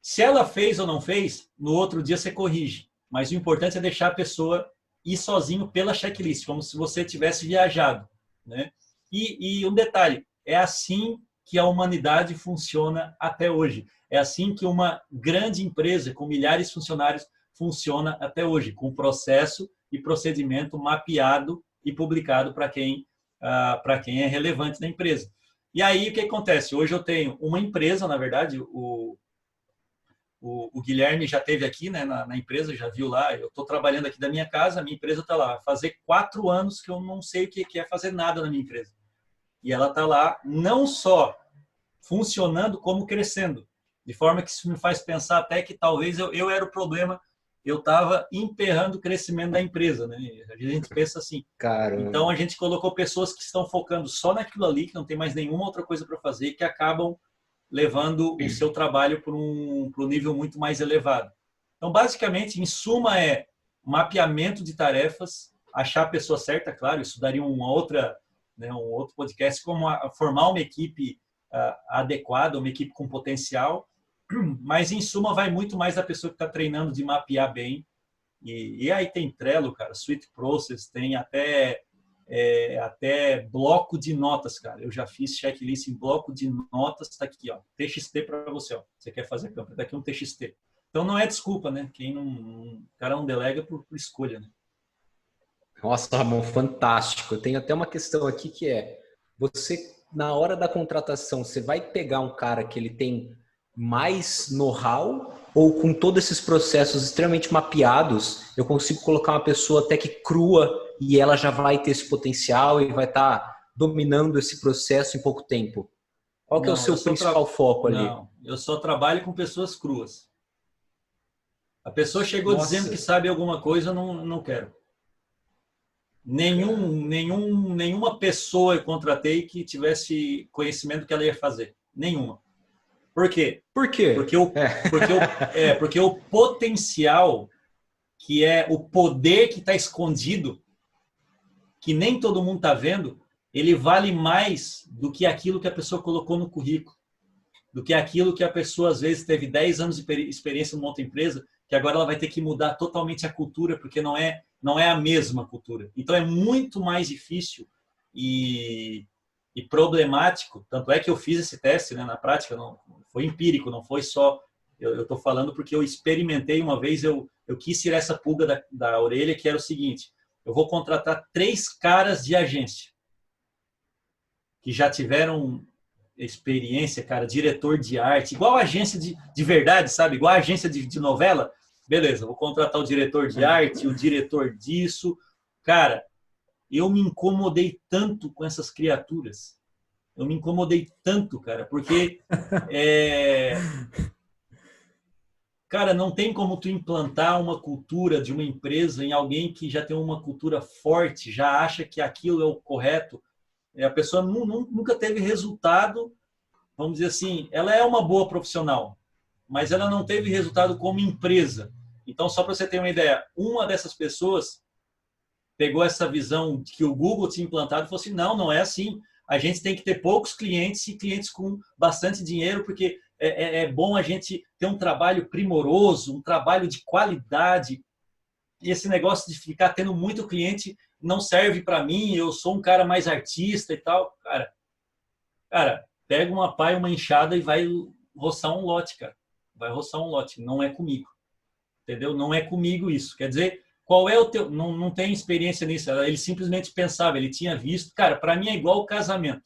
Se ela fez ou não fez, no outro dia você corrige. Mas o importante é deixar a pessoa ir sozinho pela checklist, como se você tivesse viajado, né? E um detalhe, é assim que a humanidade funciona até hoje. É assim que uma grande empresa com milhares de funcionários funciona até hoje, com processo e procedimento mapeado e publicado para quem é relevante na empresa. E aí o que acontece? Hoje eu tenho uma empresa, na verdade, o Guilherme já esteve aqui, né, na empresa, já viu lá, eu estou trabalhando aqui da minha casa, a minha empresa está lá. Fazer 4 anos que eu não sei o que é fazer nada na minha empresa. E ela está lá, não só funcionando, como crescendo. De forma que isso me faz pensar até que talvez eu era o problema, eu estava emperrando o crescimento da empresa, né? A gente pensa assim. Caramba. Então a gente colocou pessoas que estão focando só naquilo ali, que não tem mais nenhuma outra coisa para fazer, que acabam levando o seu trabalho para um nível muito mais elevado. Então, basicamente, em suma, é mapeamento de tarefas, achar a pessoa certa, claro, isso daria um outro podcast, como formar uma equipe adequada, uma equipe com potencial, mas, em suma, vai muito mais da pessoa que está treinando de mapear bem. E aí tem Trello, cara, Sweet Process, tem até bloco de notas, cara. Eu já fiz checklist em bloco de notas, tá aqui, ó, TXT para você, ó. Você quer fazer campo, tá aqui um TXT. Então não é desculpa, né? O cara não delega por escolha, né? Nossa, Ramon, fantástico. Eu tenho até uma questão aqui que é, você, na hora da contratação, você vai pegar um cara que ele tem mais know-how ou com todos esses processos extremamente mapeados, eu consigo colocar uma pessoa até que crua e ela já vai ter esse potencial e vai estar dominando esse processo em pouco tempo? Qual que é o seu principal foco ali? Não, eu só trabalho com pessoas cruas. A pessoa chegou dizendo que sabe alguma coisa, eu não quero. Nenhuma pessoa eu contratei que tivesse conhecimento do que ela ia fazer. Nenhuma. Por quê? Por quê? Porque o potencial, que é o poder que está escondido, que nem todo mundo está vendo, ele vale mais do que aquilo que a pessoa colocou no currículo, do que aquilo que a pessoa, às vezes, teve 10 anos de experiência numa outra empresa, que agora ela vai ter que mudar totalmente a cultura, porque não é a mesma cultura. Então, é muito mais difícil e problemático. Tanto é que eu fiz esse teste, né, na prática, não foi empírico, não foi só... Eu estou falando porque eu experimentei uma vez, eu quis tirar essa pulga da orelha, que era o seguinte: eu vou contratar 3 caras de agência que já tiveram experiência, cara, diretor de arte, igual agência de verdade, sabe? Igual agência de novela. Beleza, vou contratar o diretor de arte, o diretor disso. Cara, eu me incomodei tanto com essas criaturas. Eu me incomodei tanto, cara, porque... Cara, não tem como tu implantar uma cultura de uma empresa em alguém que já tem uma cultura forte, já acha que aquilo é o correto. A pessoa nunca teve resultado, vamos dizer assim, ela é uma boa profissional, mas ela não teve resultado como empresa. Então, só para você ter uma ideia, uma dessas pessoas pegou essa visão que o Google tinha implantado e falou assim, não é assim. A gente tem que ter poucos clientes e clientes com bastante dinheiro, porque é bom a gente ter um trabalho primoroso, um trabalho de qualidade. E esse negócio de ficar tendo muito cliente não serve para mim, eu sou um cara mais artista e tal. Cara, pega uma pá e uma enxada e vai roçar um lote, cara. Vai roçar um lote, não é comigo. Entendeu? Não é comigo isso. Quer dizer, qual é o teu... Não tem experiência nisso. Ele simplesmente pensava, ele tinha visto. Cara, para mim é igual o casamento.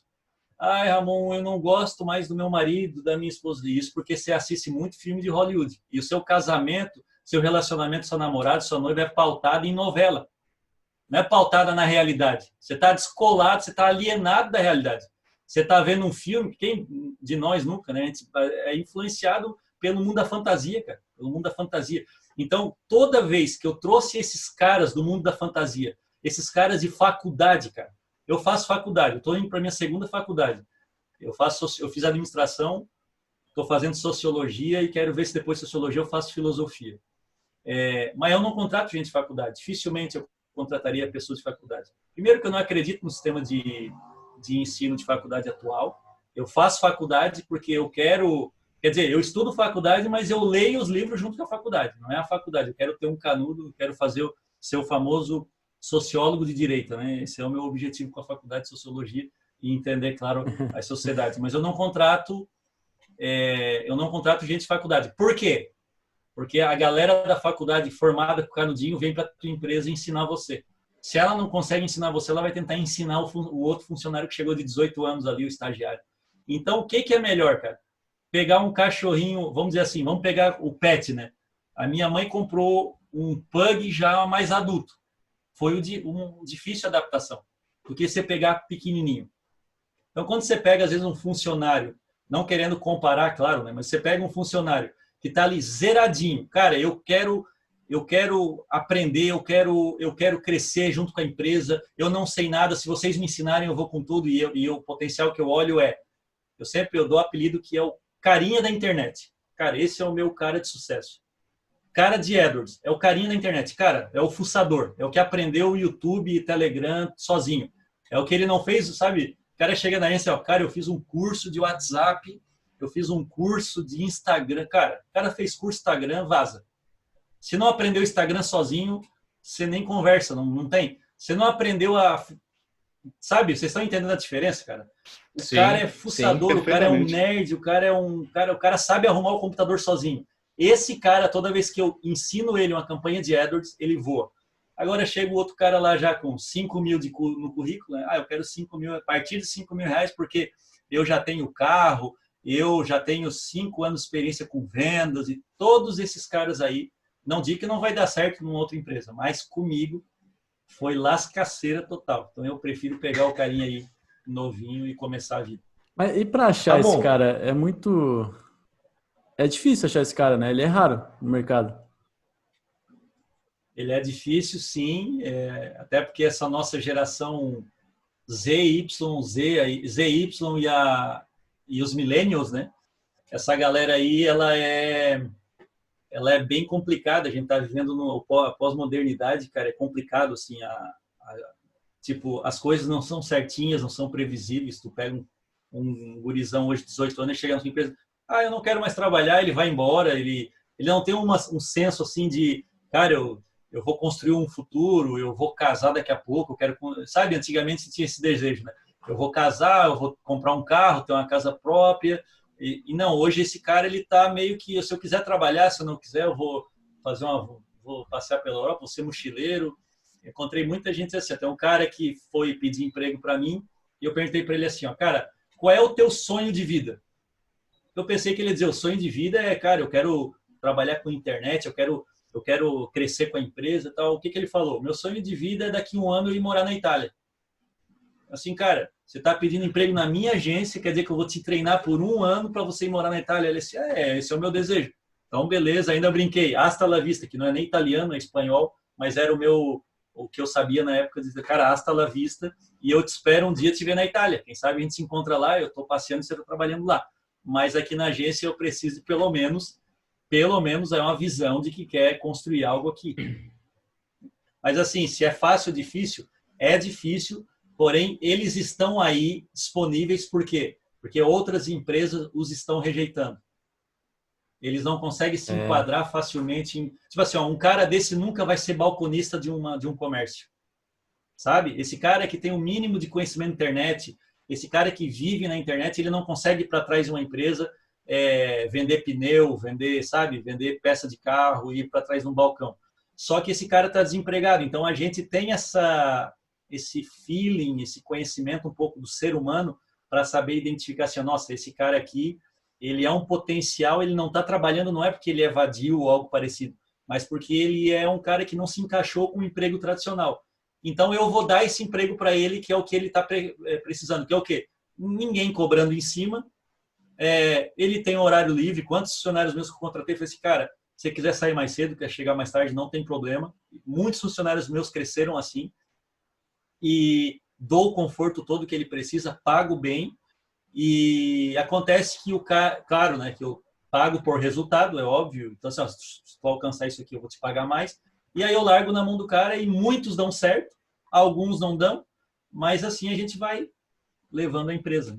Ai, Ramon, eu não gosto mais do meu marido, da minha esposa. Isso porque você assiste muito filme de Hollywood. E o seu casamento, seu relacionamento, seu namorado, sua noiva é pautado em novela. Não é pautada na realidade. Você está descolado, você está alienado da realidade. Você está vendo um filme, quem de nós nunca, né? A gente é influenciado pelo mundo da fantasia, cara. Pelo mundo da fantasia. Então, toda vez que eu trouxe esses caras do mundo da fantasia, esses caras de faculdade, cara, eu faço faculdade, eu estou indo para minha segunda faculdade. Eu fiz administração, estou fazendo sociologia e quero ver se depois de sociologia eu faço filosofia. Mas eu não contrato gente de faculdade. Dificilmente eu contrataria pessoas de faculdade. Primeiro que eu não acredito no sistema de ensino de faculdade atual. Eu faço faculdade porque eu quero... Quer dizer, eu estudo faculdade, mas eu leio os livros junto com a faculdade. Não é a faculdade. Eu quero ter um canudo, eu quero ser o famoso sociólogo de direita, né? Esse é o meu objetivo com a faculdade de sociologia e entender, claro, as sociedades. Mas eu não contrato gente de faculdade. Por quê? Porque a galera da faculdade formada com canudinho vem para a tua empresa ensinar você. Se ela não consegue ensinar você, ela vai tentar ensinar o outro funcionário que chegou de 18 anos ali, o estagiário. Então, o que é melhor, cara? Pegar um cachorrinho, vamos dizer assim, vamos pegar o pet, né? A minha mãe comprou um pug já mais adulto. Foi uma difícil adaptação, porque você pegar pequenininho. Então, quando você pega, às vezes, um funcionário, não querendo comparar, claro, né? Mas você pega um funcionário que está ali zeradinho. Cara, eu quero aprender, eu quero crescer junto com a empresa, eu não sei nada, se vocês me ensinarem, eu vou com tudo, e o potencial que eu olho eu dou apelido que é o carinha da internet. Cara, esse é o meu cara de sucesso. Cara de AdWords, é o carinha da internet. Cara, é o fuçador, é o que aprendeu o YouTube e Telegram sozinho. É o que ele não fez, sabe? O cara chega na agência, cara, eu fiz um curso de WhatsApp, eu fiz um curso de Instagram. Cara, o cara fez curso de Instagram, vaza. Se não aprendeu Instagram sozinho, você nem conversa, não tem. Você não aprendeu a... Sabe, vocês estão entendendo a diferença, cara? O cara é fuçador, o cara é um nerd, o cara sabe arrumar o computador sozinho. Esse cara, toda vez que eu ensino ele uma campanha de AdWords, ele voa. Agora chega o outro cara lá já com 5 mil no currículo, né? Eu quero 5 mil, a partir de 5 mil reais, porque eu já tenho carro, eu já tenho 5 anos de experiência com vendas, e todos esses caras aí, não digo que não vai dar certo numa outra empresa, mas comigo foi lascaceira total. Então eu prefiro pegar o carinha aí novinho e começar a vida. Mas e para achar esse cara? É difícil achar esse cara, né? Ele é raro no mercado. Ele é difícil, sim, até porque essa nossa geração ZY e os millennials, né? Essa galera aí, ela é bem complicada. A gente está vivendo a pós-modernidade, cara, é complicado, assim, tipo, as coisas não são certinhas, não são previsíveis. Tu pega um gurizão hoje de 18 anos e chega na sua empresa, eu não quero mais trabalhar, ele vai embora, ele não tem um senso, assim, de, cara, eu vou construir um futuro, eu vou casar daqui a pouco, eu quero... Sabe, antigamente você tinha esse desejo, né? Eu vou casar, eu vou comprar um carro, ter uma casa própria... E não, hoje esse cara, ele tá meio que, se eu quiser trabalhar, se eu não quiser, eu vou passear pela Europa, vou ser mochileiro. Encontrei muita gente assim, até um cara que foi pedir emprego para mim, e eu perguntei para ele assim, cara, qual é o teu sonho de vida? Eu pensei que ele ia dizer, o sonho de vida é, cara, eu quero trabalhar com internet, eu quero crescer com a empresa e tal. O que ele falou? Meu sonho de vida é daqui a 1 ano eu ir morar na Itália. Assim, cara, você está pedindo emprego na minha agência, quer dizer que eu vou te treinar por 1 ano para você ir morar na Itália? Ele disse, esse é o meu desejo. Então, beleza, ainda brinquei. Hasta la vista, que não é nem italiano, é espanhol, mas era o que eu sabia na época, dizer, cara, hasta la vista, e eu te espero um dia te ver na Itália. Quem sabe a gente se encontra lá, eu estou passeando e você está trabalhando lá. Mas aqui na agência eu preciso, pelo menos é uma visão de que quer construir algo aqui. Mas assim, se é fácil ou difícil, é difícil. Porém, eles estão aí disponíveis, por quê? Porque outras empresas os estão rejeitando. Eles não conseguem se enquadrar facilmente. Tipo assim, um cara desse nunca vai ser balconista de um comércio. Sabe? Esse cara que tem o mínimo de conhecimento na internet, esse cara que vive na internet, ele não consegue ir para trás de uma empresa vender pneu, vender peça de carro, ir para trás de um balcão. Só que esse cara está desempregado. Então, a gente tem esse feeling, esse conhecimento um pouco do ser humano para saber identificar assim, nossa, esse cara aqui, ele é um potencial, ele não está trabalhando, não é porque ele é vadio ou algo parecido, mas porque ele é um cara que não se encaixou com o emprego tradicional. Então, eu vou dar esse emprego para ele, que é o que ele está precisando, que é o quê? Ninguém cobrando em cima, ele tem horário livre. Quantos funcionários meus que eu contratei, eu falei assim, cara, se você quiser sair mais cedo, quer chegar mais tarde, não tem problema. Muitos funcionários meus cresceram assim. E dou o conforto todo que ele precisa, pago bem. E acontece que o cara, claro, né, que eu pago por resultado, é óbvio. Então, assim, ó, se tu alcançar isso aqui, eu vou te pagar mais. E aí eu largo na mão do cara e muitos dão certo, alguns não dão, mas assim a gente vai levando a empresa.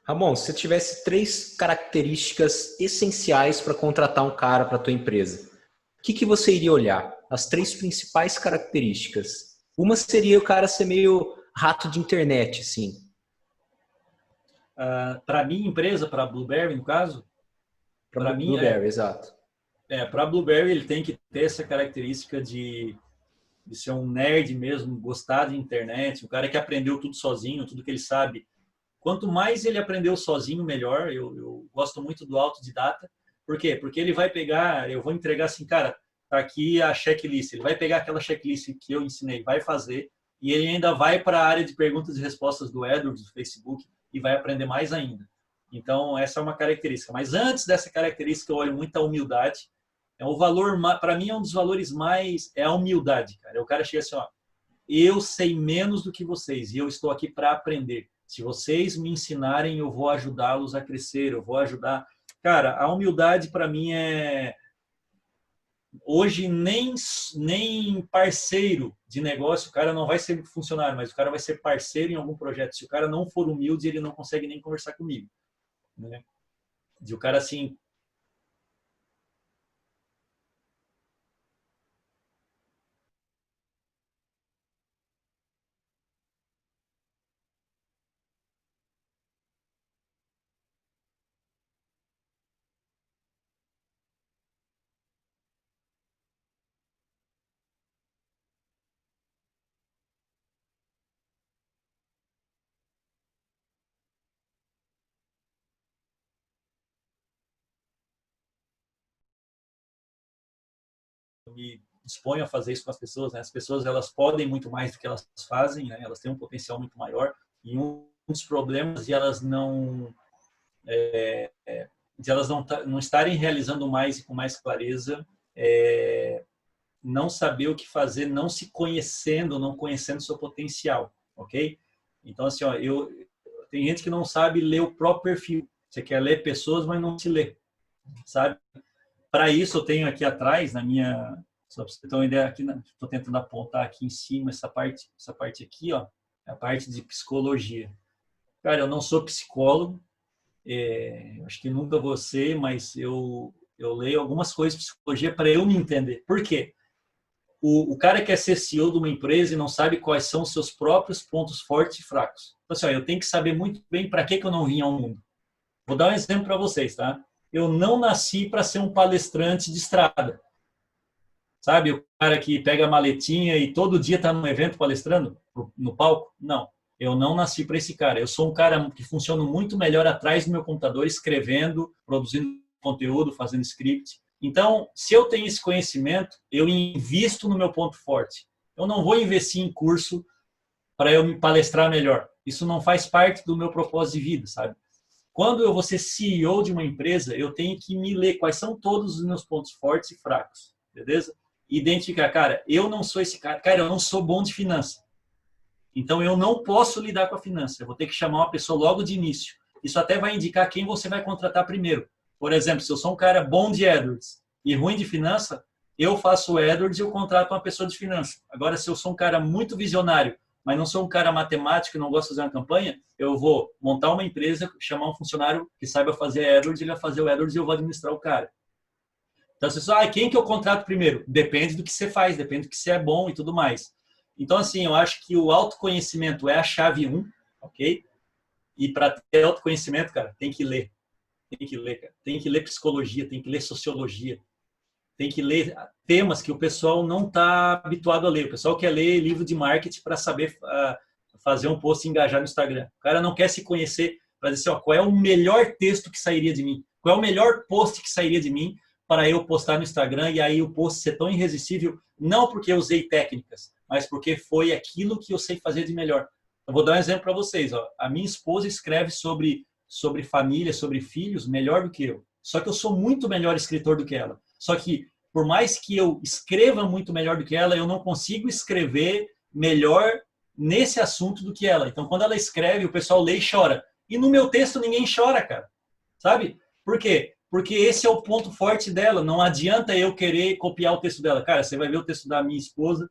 Ramon, se você tivesse 3 características essenciais para contratar um cara para a tua empresa, o que você iria olhar? As 3 principais características. Uma seria o cara ser meio rato de internet, assim. Para minha empresa, para a Blueberry, no caso, Para Blueberry, exato. para a Blueberry ele tem que ter essa característica de ser um nerd mesmo, gostar de internet, um cara que aprendeu tudo sozinho, tudo que ele sabe. Quanto mais ele aprendeu sozinho, melhor. Eu gosto muito do autodidata. Por quê? Porque ele vai pegar, eu vou entregar assim, cara, tá aqui a checklist. Ele vai pegar aquela checklist que eu ensinei, vai fazer, e ele ainda vai para a área de perguntas e respostas do AdWords, do Facebook, e vai aprender mais ainda. Então, essa é uma característica. Mas antes dessa característica, eu olho muito a humildade. É o valor, para mim, é um dos valores mais, é a humildade, cara. O cara chega assim, ó, eu sei menos do que vocês e eu estou aqui para aprender. Se vocês me ensinarem, eu vou ajudá-los a crescer, eu vou ajudar. Cara, a humildade para mim é hoje nem parceiro de negócio, o cara não vai ser funcionário, mas o cara vai ser parceiro em algum projeto. Se o cara não for humilde, ele não consegue nem conversar comigo, né? De o cara assim, eu me disponho a fazer isso com as pessoas, né? As pessoas elas podem muito mais do que elas fazem, né? Elas têm um potencial muito maior e um dos problemas de elas não estarem realizando mais e com mais clareza é não saber o que fazer, não se conhecendo, não conhecendo seu potencial, ok? Então assim, ó, tem gente que não sabe ler o próprio perfil. Você quer ler pessoas, mas não se lê, sabe? Para isso eu tenho aqui atrás na minha, só para você ter uma ideia aqui, estou tentando apontar aqui em cima essa parte aqui, ó, é a parte de psicologia. Cara, eu não sou psicólogo, acho que nunca vou ser, mas eu leio algumas coisas de psicologia para eu me entender. Por quê? O cara quer ser CEO de uma empresa e não sabe quais são os seus próprios pontos fortes e fracos. Então, assim, ó, eu tenho que saber muito bem para que eu não vim ao mundo. Vou dar um exemplo para vocês, tá? Eu não nasci para ser um palestrante de estrada. Sabe, o cara que pega a maletinha e todo dia está num evento palestrando no palco? Não, eu não nasci para esse cara. Eu sou um cara que funciona muito melhor atrás do meu computador, escrevendo, produzindo conteúdo, fazendo script. Então, se eu tenho esse conhecimento, eu invisto no meu ponto forte. Eu não vou investir em curso para eu me palestrar melhor. Isso não faz parte do meu propósito de vida, sabe? Quando eu vou ser CEO de uma empresa, eu tenho que me ler quais são todos os meus pontos fortes e fracos, beleza? Identificar, cara, eu não sou esse cara, eu não sou bom de finança. Então, eu não posso lidar com a finança. Eu vou ter que chamar uma pessoa logo de início. Isso até vai indicar quem você vai contratar primeiro. Por exemplo, se eu sou um cara bom de AdWords e ruim de finança, eu faço o AdWords e eu contrato uma pessoa de finança. Agora, se eu sou um cara muito visionário, mas não sou um cara matemático e não gosto de fazer uma campanha, eu vou montar uma empresa, chamar um funcionário que saiba fazer AdWords, ele vai fazer o AdWords e eu vou administrar o cara. Então, você fala, quem que eu contrato primeiro? Depende do que você faz, depende do que você é bom e tudo mais. Então, assim, eu acho que o autoconhecimento é a chave 1, ok? E para ter autoconhecimento, cara, tem que ler. Tem que ler, cara. Tem que ler psicologia, tem que ler sociologia, tem que ler temas que o pessoal não está habituado a ler. O pessoal quer ler livro de marketing para saber fazer um post e engajar no Instagram. O cara não quer se conhecer para dizer, ó, qual é o melhor texto que sairia de mim? Qual é o melhor post que sairia de mim para eu postar no Instagram e aí o post ser tão irresistível, não porque eu usei técnicas, mas porque foi aquilo que eu sei fazer de melhor. Eu vou dar um exemplo para vocês. Ó. A minha esposa escreve sobre família, sobre filhos, melhor do que eu. Só que eu sou muito melhor escritor do que ela. Só que, por mais que eu escreva muito melhor do que ela, eu não consigo escrever melhor nesse assunto do que ela. Então, quando ela escreve, o pessoal lê e chora. E no meu texto ninguém chora, cara. Sabe? Por quê? Porque esse é o ponto forte dela. Não adianta eu querer copiar o texto dela. Cara, você vai ver o texto da minha esposa.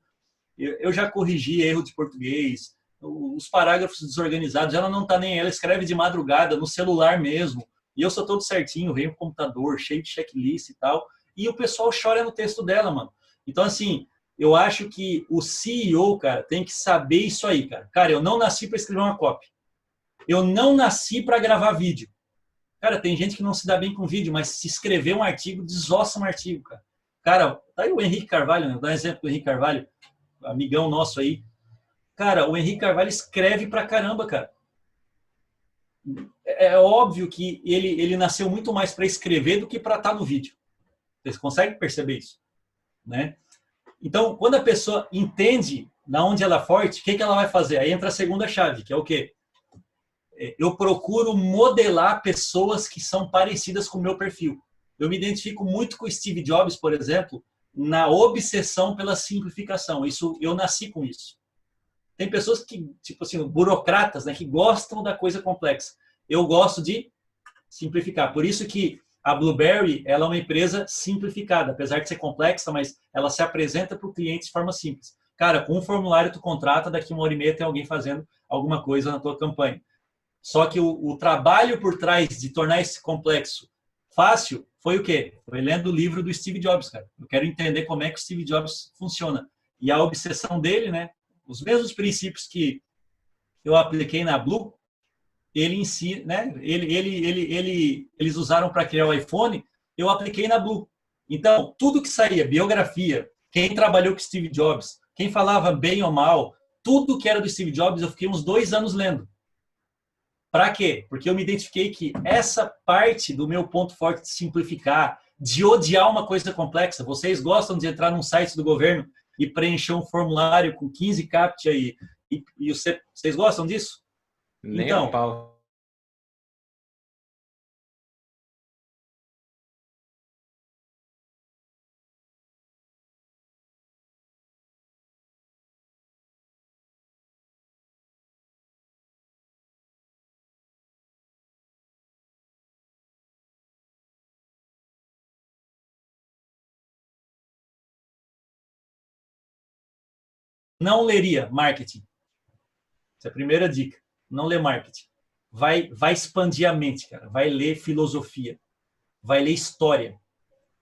Eu já corrigi erro de português, os parágrafos desorganizados. Ela não tá nem... Ela escreve de madrugada, no celular mesmo. E eu sou todo certinho, venho com computador, cheio de checklist e tal. E o pessoal chora no texto dela, mano. Então, assim, eu acho que o CEO, cara, tem que saber isso aí, cara. Cara, eu não nasci para escrever uma copy. Eu não nasci para gravar vídeo. Cara, tem gente que não se dá bem com vídeo, mas se escrever um artigo, desossa um artigo, cara. Cara, tá aí o Henrique Carvalho, né? Dá um exemplo do Henrique Carvalho, amigão nosso aí. Cara, o Henrique Carvalho escreve pra caramba, cara. É óbvio que ele nasceu muito mais para escrever do que para estar no vídeo. Vocês conseguem perceber isso? Né? Então, quando a pessoa entende na onde ela é forte, o que ela vai fazer? Aí entra a segunda chave, que é o quê? Eu procuro modelar pessoas que são parecidas com o meu perfil. Eu me identifico muito com o Steve Jobs, por exemplo, na obsessão pela simplificação. Isso, eu nasci com isso. Tem pessoas que, tipo assim, burocratas, né, que gostam da coisa complexa. Eu gosto de simplificar. Por isso que a Blueberry, ela é uma empresa simplificada, apesar de ser complexa, mas ela se apresenta para o cliente de forma simples. Cara, com um formulário tu contrata, daqui 1h30 tem alguém fazendo alguma coisa na tua campanha. Só que o trabalho por trás de tornar esse complexo fácil foi o quê? Foi lendo o livro do Steve Jobs, cara. Eu quero entender como é que o Steve Jobs funciona. E a obsessão dele, né? Os mesmos princípios que eu apliquei na Blue, ele em si, né? Eles usaram para criar o iPhone, eu apliquei na Blue. Então, tudo que saía, biografia, quem trabalhou com Steve Jobs, quem falava bem ou mal, tudo que era do Steve Jobs, eu fiquei uns 2 anos lendo. Para quê? Porque eu me identifiquei que essa parte do meu ponto forte de simplificar, de odiar uma coisa complexa, vocês gostam de entrar num site do governo e preencher um formulário com 15 captcha e vocês gostam disso? Nem então, a pau. não leria marketing. Essa é a primeira dica. Não lê marketing. Vai expandir a mente, cara. Vai ler filosofia. Vai ler história.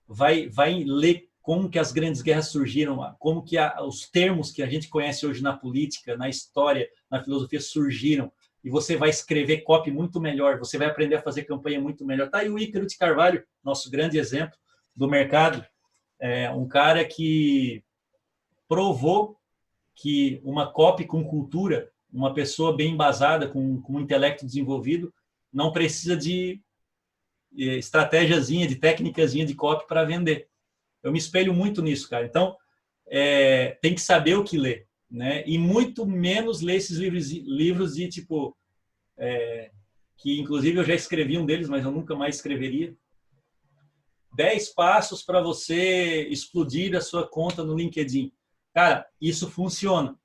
Vai ler como que as grandes guerras surgiram, como que os termos que a gente conhece hoje na política, na história, na filosofia surgiram. E você vai escrever copy muito melhor. Você vai aprender a fazer campanha muito melhor. Tá aí o Ícaro de Carvalho, nosso grande exemplo do mercado. É um cara que provou que uma copy com cultura, uma pessoa bem embasada, com um intelecto desenvolvido, não precisa de estratégiazinha, de técnicazinha de copy para vender. Eu me espelho muito nisso, cara. Então, tem que saber o que ler, né? E muito menos ler esses livros de tipo... que inclusive eu já escrevi um deles, mas eu nunca mais escreveria. 10 passos para você explodir a sua conta no LinkedIn. Cara, isso funciona.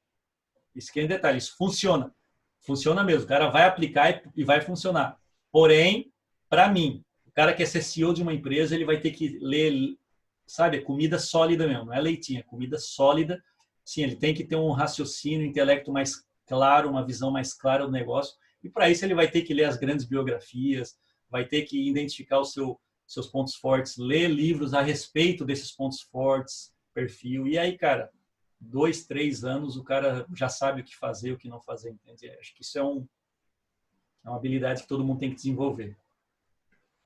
Isso que é um detalhe, isso funciona. Funciona mesmo. O cara vai aplicar e vai funcionar. Porém, para mim, o cara que quer ser CEO de uma empresa, ele vai ter que ler, sabe, comida sólida mesmo. Não é leitinho, é comida sólida. Sim, ele tem que ter um raciocínio, um intelecto mais claro, uma visão mais clara do negócio. E para isso ele vai ter que ler as grandes biografias, vai ter que identificar seus pontos fortes, ler livros a respeito desses pontos fortes, perfil. E aí, cara, 2, 3 anos, o cara já sabe o que fazer, o que não fazer, entende? Acho que isso é uma habilidade que todo mundo tem que desenvolver.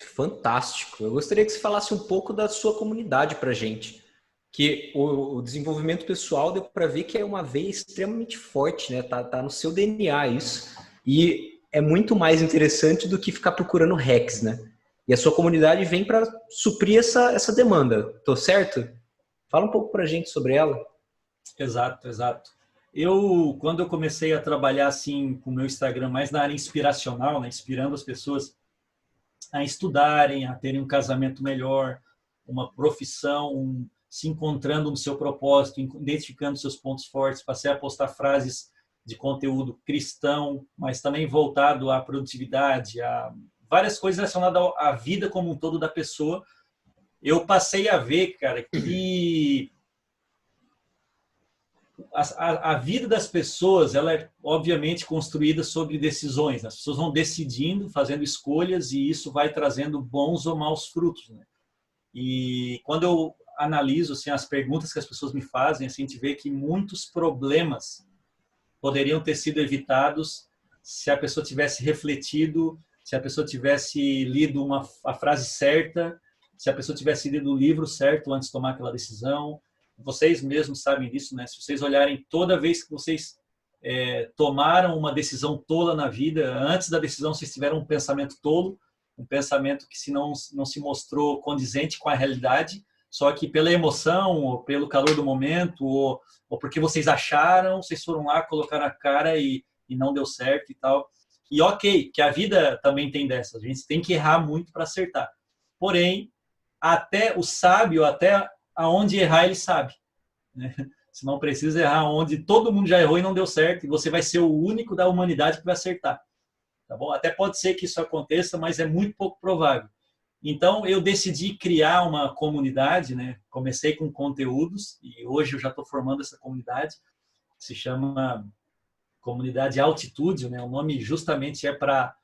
Fantástico. Eu gostaria que você falasse um pouco da sua comunidade para a gente. Que o desenvolvimento pessoal deu para ver que é uma veia extremamente forte, né? Tá no seu DNA isso. E é muito mais interessante do que ficar procurando hacks, né? E a sua comunidade vem para suprir essa demanda. Tô certo? Fala um pouco para a gente sobre ela. Exato, exato. Quando eu comecei a trabalhar assim com o meu Instagram mais na área inspiracional, né, inspirando as pessoas a estudarem, a terem um casamento melhor, uma profissão, se encontrando no seu propósito, identificando seus pontos fortes, passei a postar frases de conteúdo cristão, mas também voltado à produtividade, a várias coisas relacionadas à vida como um todo da pessoa. Eu passei a ver, cara, que a vida das pessoas, ela é obviamente construída sobre decisões. As pessoas vão decidindo, fazendo escolhas, e isso vai trazendo bons ou maus frutos, né? E quando eu analiso assim, as perguntas que as pessoas me fazem, assim, a gente vê que muitos problemas poderiam ter sido evitados se a pessoa tivesse refletido, se a pessoa tivesse lido a frase certa, se a pessoa tivesse lido o livro certo antes de tomar aquela decisão. Vocês mesmos sabem disso, né? Se vocês olharem, toda vez que vocês tomaram uma decisão tola na vida, antes da decisão vocês tiveram um pensamento tolo, um pensamento que não se mostrou condizente com a realidade, só que pela emoção, ou pelo calor do momento, ou porque vocês acharam, vocês foram lá, colocaram a cara e não deu certo e tal. E ok, que a vida também tem dessas, a gente tem que errar muito para acertar. Porém, até o sábio, até aonde errar, ele sabe, né? Você não precisa errar onde todo mundo já errou e não deu certo, e você vai ser o único da humanidade que vai acertar. Tá bom? Até pode ser que isso aconteça, mas é muito pouco provável. Então, eu decidi criar uma comunidade, né? Comecei com conteúdos e hoje eu já estou formando essa comunidade. Se chama Comunidade Altitude, né? O nome justamente é para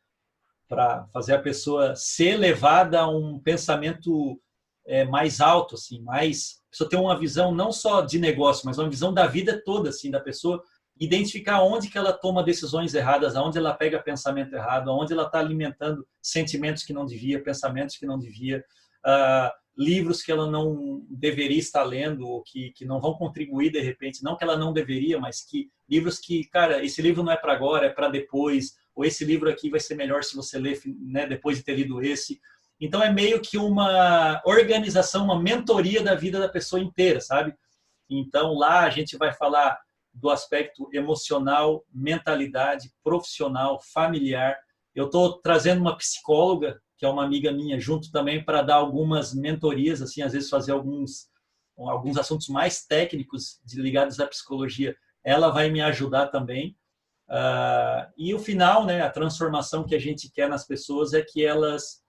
fazer a pessoa ser levada a um pensamento mais alto, assim, mais... A pessoa ter uma visão não só de negócio, mas uma visão da vida toda, assim, da pessoa, identificar onde que ela toma decisões erradas, aonde ela pega pensamento errado, aonde ela está alimentando sentimentos que não devia, pensamentos que não devia, livros que ela não deveria estar lendo, ou que não vão contribuir de repente, não que ela não deveria, mas que livros que, cara, esse livro não é para agora, é para depois, ou esse livro aqui vai ser melhor se você ler, né, depois de ter lido esse. Então é meio que uma organização, uma mentoria da vida da pessoa inteira, sabe? Então lá a gente vai falar do aspecto emocional, mentalidade, profissional, familiar. Eu estou trazendo uma psicóloga, que é uma amiga minha, junto também para dar algumas mentorias, assim, às vezes fazer alguns assuntos mais técnicos ligados à psicologia. Ela vai me ajudar também. E o final, né, a transformação que a gente quer nas pessoas é que elas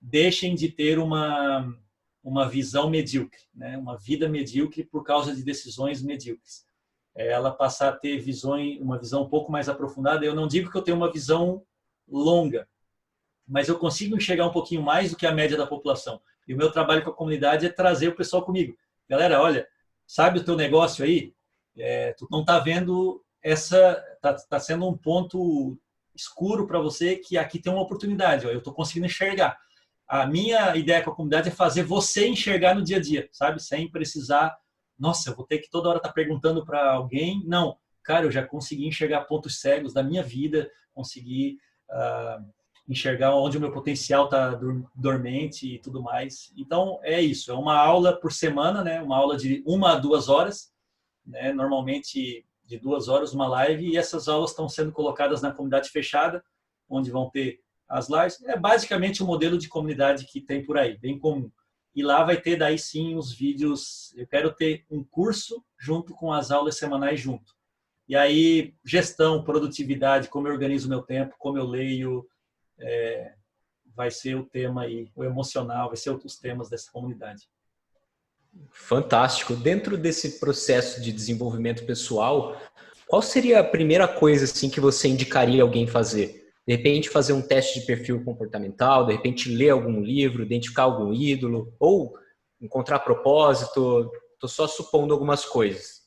deixem de ter uma visão medíocre, né, uma vida medíocre por causa de decisões medíocres. Ela passar a ter uma visão um pouco mais aprofundada. Eu não digo que eu tenho uma visão longa, mas eu consigo enxergar um pouquinho mais do que a média da população. E o meu trabalho com a comunidade é trazer o pessoal comigo. Galera, olha, sabe o teu negócio aí? Tu não está vendo tá sendo um ponto escuro para você, que aqui tem uma oportunidade. Ó, eu estou conseguindo enxergar. A minha ideia com a comunidade é fazer você enxergar no dia a dia, sabe? Sem precisar... Nossa, eu vou ter que toda hora estar perguntando para alguém. Não, cara, eu já consegui enxergar pontos cegos da minha vida, consegui enxergar onde o meu potencial está dormente e tudo mais. Então, é isso. É uma aula por semana, né? Uma aula de 1 a 2 horas, né? Normalmente de 2 horas, uma live. E essas aulas estão sendo colocadas na comunidade fechada, onde vão ter as lives. É basicamente o modelo de comunidade que tem por aí, bem comum. E lá vai ter daí sim os vídeos. Eu quero ter um curso junto com as aulas semanais junto. E aí, gestão, produtividade, como eu organizo meu tempo, como eu leio, vai ser o tema aí, o emocional, vai ser os temas dessa comunidade. Fantástico. Dentro desse processo de desenvolvimento pessoal, qual seria a primeira coisa assim que você indicaria alguém fazer? De repente fazer um teste de perfil comportamental, de repente ler algum livro, identificar algum ídolo, ou encontrar propósito. Estou só supondo algumas coisas.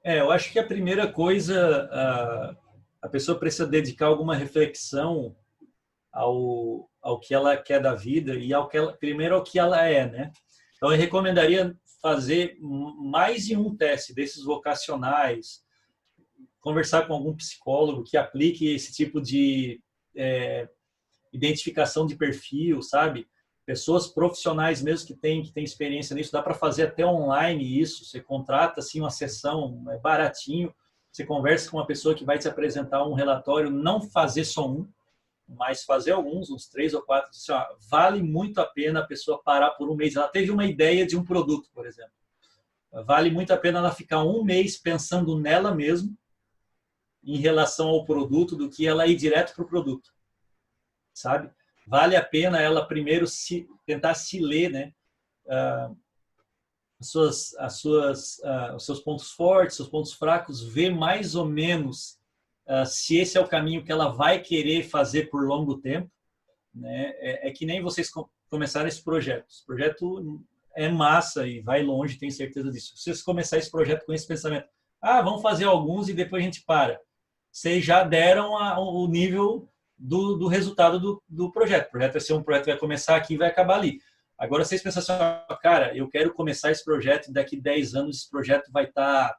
Eu acho que a primeira coisa, a pessoa precisa dedicar alguma reflexão ao que ela quer da vida e primeiro ao que ela é, né? Então eu recomendaria fazer mais de um teste desses vocacionais, conversar com algum psicólogo que aplique esse tipo de identificação de perfil, sabe? Pessoas profissionais mesmo que têm experiência nisso, dá para fazer até online isso. Você contrata assim uma sessão, é baratinho, você conversa com uma pessoa que vai te apresentar um relatório, não fazer só um, mas fazer alguns, uns 3 ou 4, assim, ó, vale muito a pena a pessoa parar por um mês. Ela teve uma ideia de um produto, por exemplo. Vale muito a pena ela ficar um mês pensando nela mesma, em relação ao produto do que ela ir direto para o produto, sabe? Vale a pena ela primeiro tentar se ler, né? Os seus pontos fortes, seus pontos fracos, ver mais ou menos se esse é o caminho que ela vai querer fazer por longo tempo, né? É que nem vocês começaram esse projeto. Esse projeto é massa e vai longe, tenho certeza disso. Se vocês começarem esse projeto com esse pensamento, vamos fazer alguns e depois a gente para. Vocês já deram o nível do resultado do projeto. O projeto vai ser um projeto que vai começar aqui e vai acabar ali. Agora, vocês pensam assim, cara, eu quero começar esse projeto e daqui 10 anos esse projeto vai estar,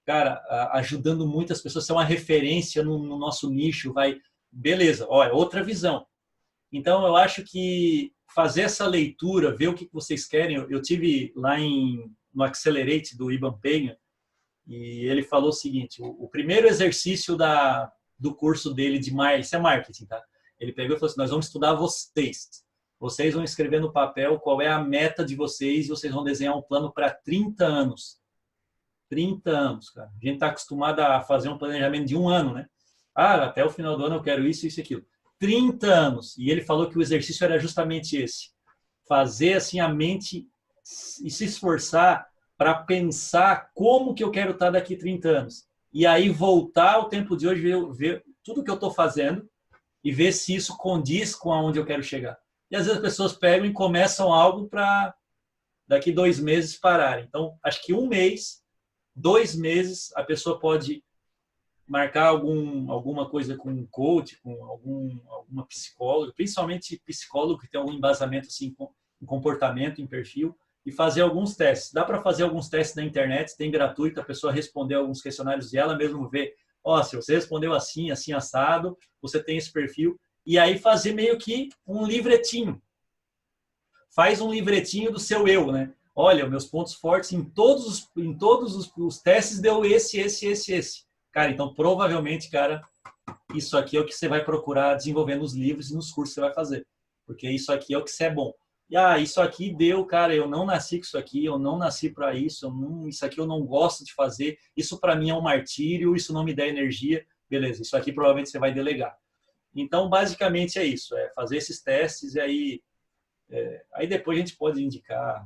cara, ajudando muitas pessoas, ser uma referência no nosso nicho, vai... Beleza, olha, outra visão. Então, eu acho que fazer essa leitura, ver o que vocês querem. Eu tive lá no Accelerate do Iban Penha, e ele falou o seguinte, o primeiro exercício do curso dele de marketing, isso é marketing, tá? Ele pegou e falou assim, nós vamos estudar vocês. Vocês vão escrever no papel qual é a meta de vocês e vocês vão desenhar um plano para 30 anos. 30 anos, cara. A gente está acostumado a fazer um planejamento de 1 ano, né? Até o final do ano eu quero isso, isso e aquilo. 30 anos. E ele falou que o exercício era justamente esse. Fazer assim a mente e se esforçar para pensar como que eu quero estar daqui 30 anos. E aí voltar ao tempo de hoje, ver tudo que eu estou fazendo e ver se isso condiz com aonde eu quero chegar. E às vezes as pessoas pegam e começam algo para daqui 2 meses pararem. Então, acho que 1 mês, 2 meses, a pessoa pode marcar alguma coisa com um coach, com alguma psicóloga, principalmente psicólogo que tem algum embasamento assim, em comportamento, em perfil, e fazer alguns testes. Dá para fazer alguns testes na internet, tem gratuito, a pessoa responder alguns questionários e ela mesmo vê, se você respondeu assim, assim, assado, você tem esse perfil, e aí fazer meio que um livretinho. Faz um livretinho do seu eu, né? Olha, meus pontos fortes em todos os testes deu esse. Cara, então provavelmente, cara, isso aqui é o que você vai procurar desenvolver nos livros e nos cursos que você vai fazer. Porque isso aqui é o que você é bom. E isso aqui deu, cara, eu não nasci com isso aqui, eu não nasci para isso, isso aqui eu não gosto de fazer, isso para mim é um martírio, isso não me dá energia. Beleza, isso aqui provavelmente você vai delegar. Então, basicamente é isso, é fazer esses testes e aí depois a gente pode indicar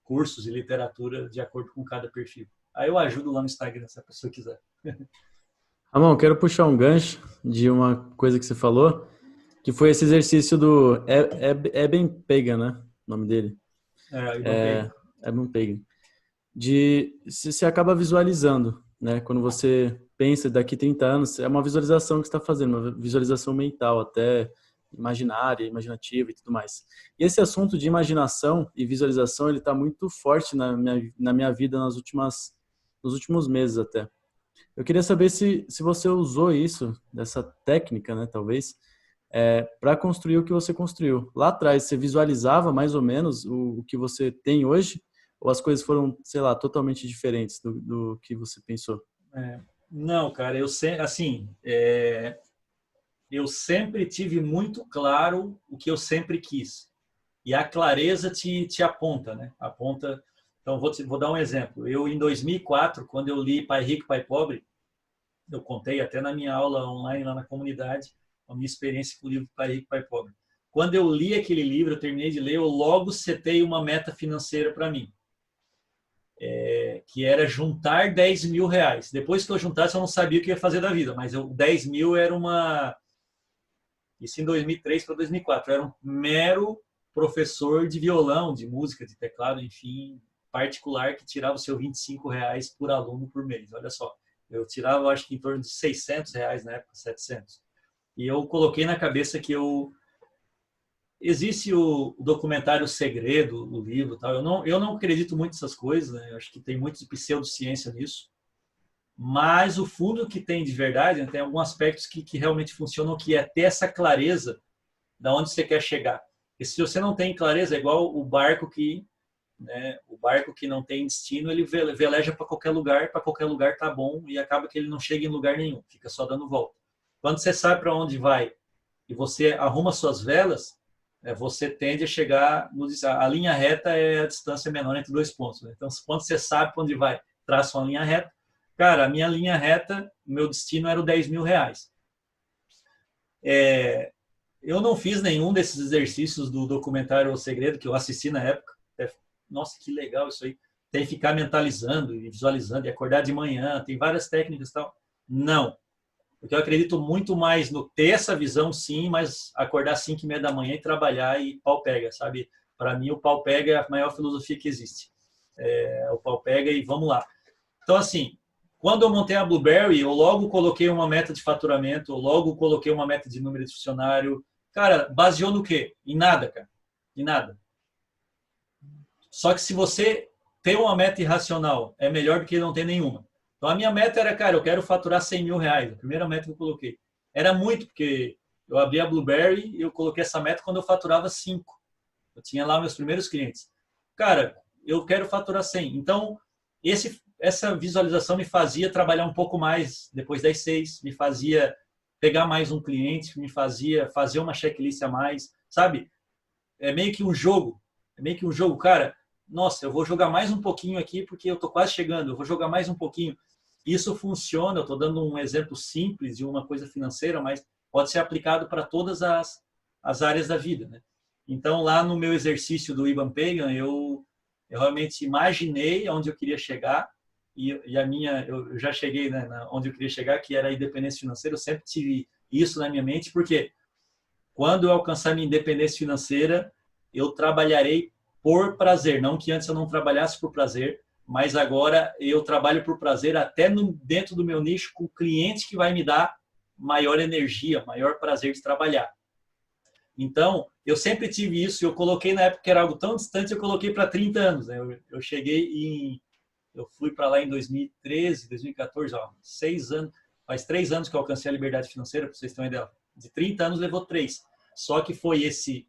cursos e literatura de acordo com cada perfil. Aí eu ajudo lá no Instagram, se a pessoa quiser. Ramon, quero puxar um gancho de uma coisa que você falou, que foi esse exercício do Eben Pagan, né? O nome dele. Eben Pagan. Você acaba visualizando, né? Quando você pensa daqui 30 anos, é uma visualização que você está fazendo, uma visualização mental, até imaginária, imaginativa e tudo mais. E esse assunto de imaginação e visualização, ele está muito forte na minha vida nos últimos meses até. Eu queria saber se você usou dessa técnica, né, talvez, para construir o que você construiu. Lá atrás, você visualizava mais ou menos o que você tem hoje? Ou as coisas foram, sei lá, totalmente diferentes do que você pensou? Não, cara, eu sempre tive muito claro o que eu sempre quis. E a clareza te aponta, né? Aponta. Então, vou dar um exemplo. Eu, em 2004, quando eu li Pai Rico, Pai Pobre, eu contei até na minha aula online lá na comunidade, a minha experiência com o livro Pai Rico, Pai Pobre. Quando eu li aquele livro, eu terminei de ler, eu logo setei uma meta financeira para mim, que era juntar 10 mil reais. Depois que eu juntasse, eu não sabia o que ia fazer da vida, mas 10 mil era uma... Isso em 2003 para 2004. Eu era um mero professor de violão, de música, de teclado, enfim, particular, que tirava o seu 25 reais por aluno por mês. Olha só, eu tirava, acho que em torno de 600 reais na época, 700. E eu coloquei na cabeça que existe o documentário Segredo, o livro, tal. Eu não acredito muito nessas coisas, né? Eu acho que tem muito de pseudociência nisso. Mas o fundo que tem de verdade, né, tem alguns aspectos que realmente funcionam, que é ter essa clareza de onde você quer chegar. E se você não tem clareza, é igual o barco que não tem destino, ele veleja para qualquer lugar tá bom, e acaba que ele não chega em lugar nenhum, fica só dando volta. Quando você sabe para onde vai e você arruma suas velas, você tende a chegar, a linha reta é a distância menor entre 2 pontos. Né? Então, quando você sabe para onde vai, traça uma linha reta. Cara, a minha linha reta, meu destino era o 10 mil reais. Eu não fiz nenhum desses exercícios do documentário O Segredo, que eu assisti na época. Nossa, que legal isso aí. Tem que ficar mentalizando e visualizando e acordar de manhã. Tem várias técnicas e tal. Não. Porque eu acredito muito mais no ter essa visão, sim, mas acordar às 5h30 da manhã e trabalhar e pau pega, sabe? Para mim, o pau pega é a maior filosofia que existe. O pau pega e vamos lá. Então, assim, quando eu montei a Blueberry, eu logo coloquei uma meta de faturamento, eu logo coloquei uma meta de número de funcionário. Cara, baseou no quê? Em nada, cara. Em nada. Só que se você tem uma meta irracional, é melhor do que não ter nenhuma. Então, a minha meta era, cara, eu quero faturar 100 mil reais. A primeira meta que eu coloquei. Era muito, porque eu abri a Blueberry e eu coloquei essa meta quando eu faturava 5. Eu tinha lá meus primeiros clientes. Cara, eu quero faturar 100. Então, essa visualização me fazia trabalhar um pouco mais depois das 6, me fazia pegar mais um cliente, me fazia fazer uma checklist a mais, sabe? É meio que um jogo. Cara, nossa, eu vou jogar mais um pouquinho aqui porque eu tô quase chegando, eu vou jogar mais um pouquinho. Isso funciona, eu estou dando um exemplo simples de uma coisa financeira, mas pode ser aplicado para todas as áreas da vida, né? Então, lá no meu exercício do Ivan Pagan, eu realmente imaginei onde eu queria chegar e eu já cheguei, né, onde eu queria chegar, que era a independência financeira. Eu sempre tive isso na minha mente, porque quando eu alcançar minha independência financeira, eu trabalharei por prazer. Não que antes eu não trabalhasse por prazer, mas agora eu trabalho por prazer até dentro do meu nicho com o cliente que vai me dar maior energia, maior prazer de trabalhar. Então, eu sempre tive isso. Eu coloquei na época que era algo tão distante, eu coloquei para 30 anos. Né? Eu fui para lá em 2013, 2014, 6 anos. Faz 3 anos que eu alcancei a liberdade financeira, para vocês terem uma ideia. De 30 anos levou 3. Só que foi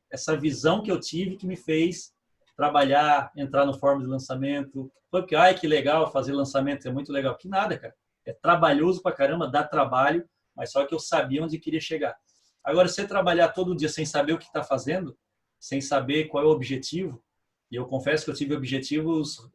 essa visão que eu tive que me fez trabalhar, entrar no fórum de lançamento. Foi porque, ai, que legal fazer lançamento, é muito legal. Que nada, cara. É trabalhoso pra caramba, dá trabalho, mas só que eu sabia onde queria chegar. Agora, você trabalhar todo dia sem saber o que está fazendo, sem saber qual é o objetivo, e eu confesso que eu tive objetivos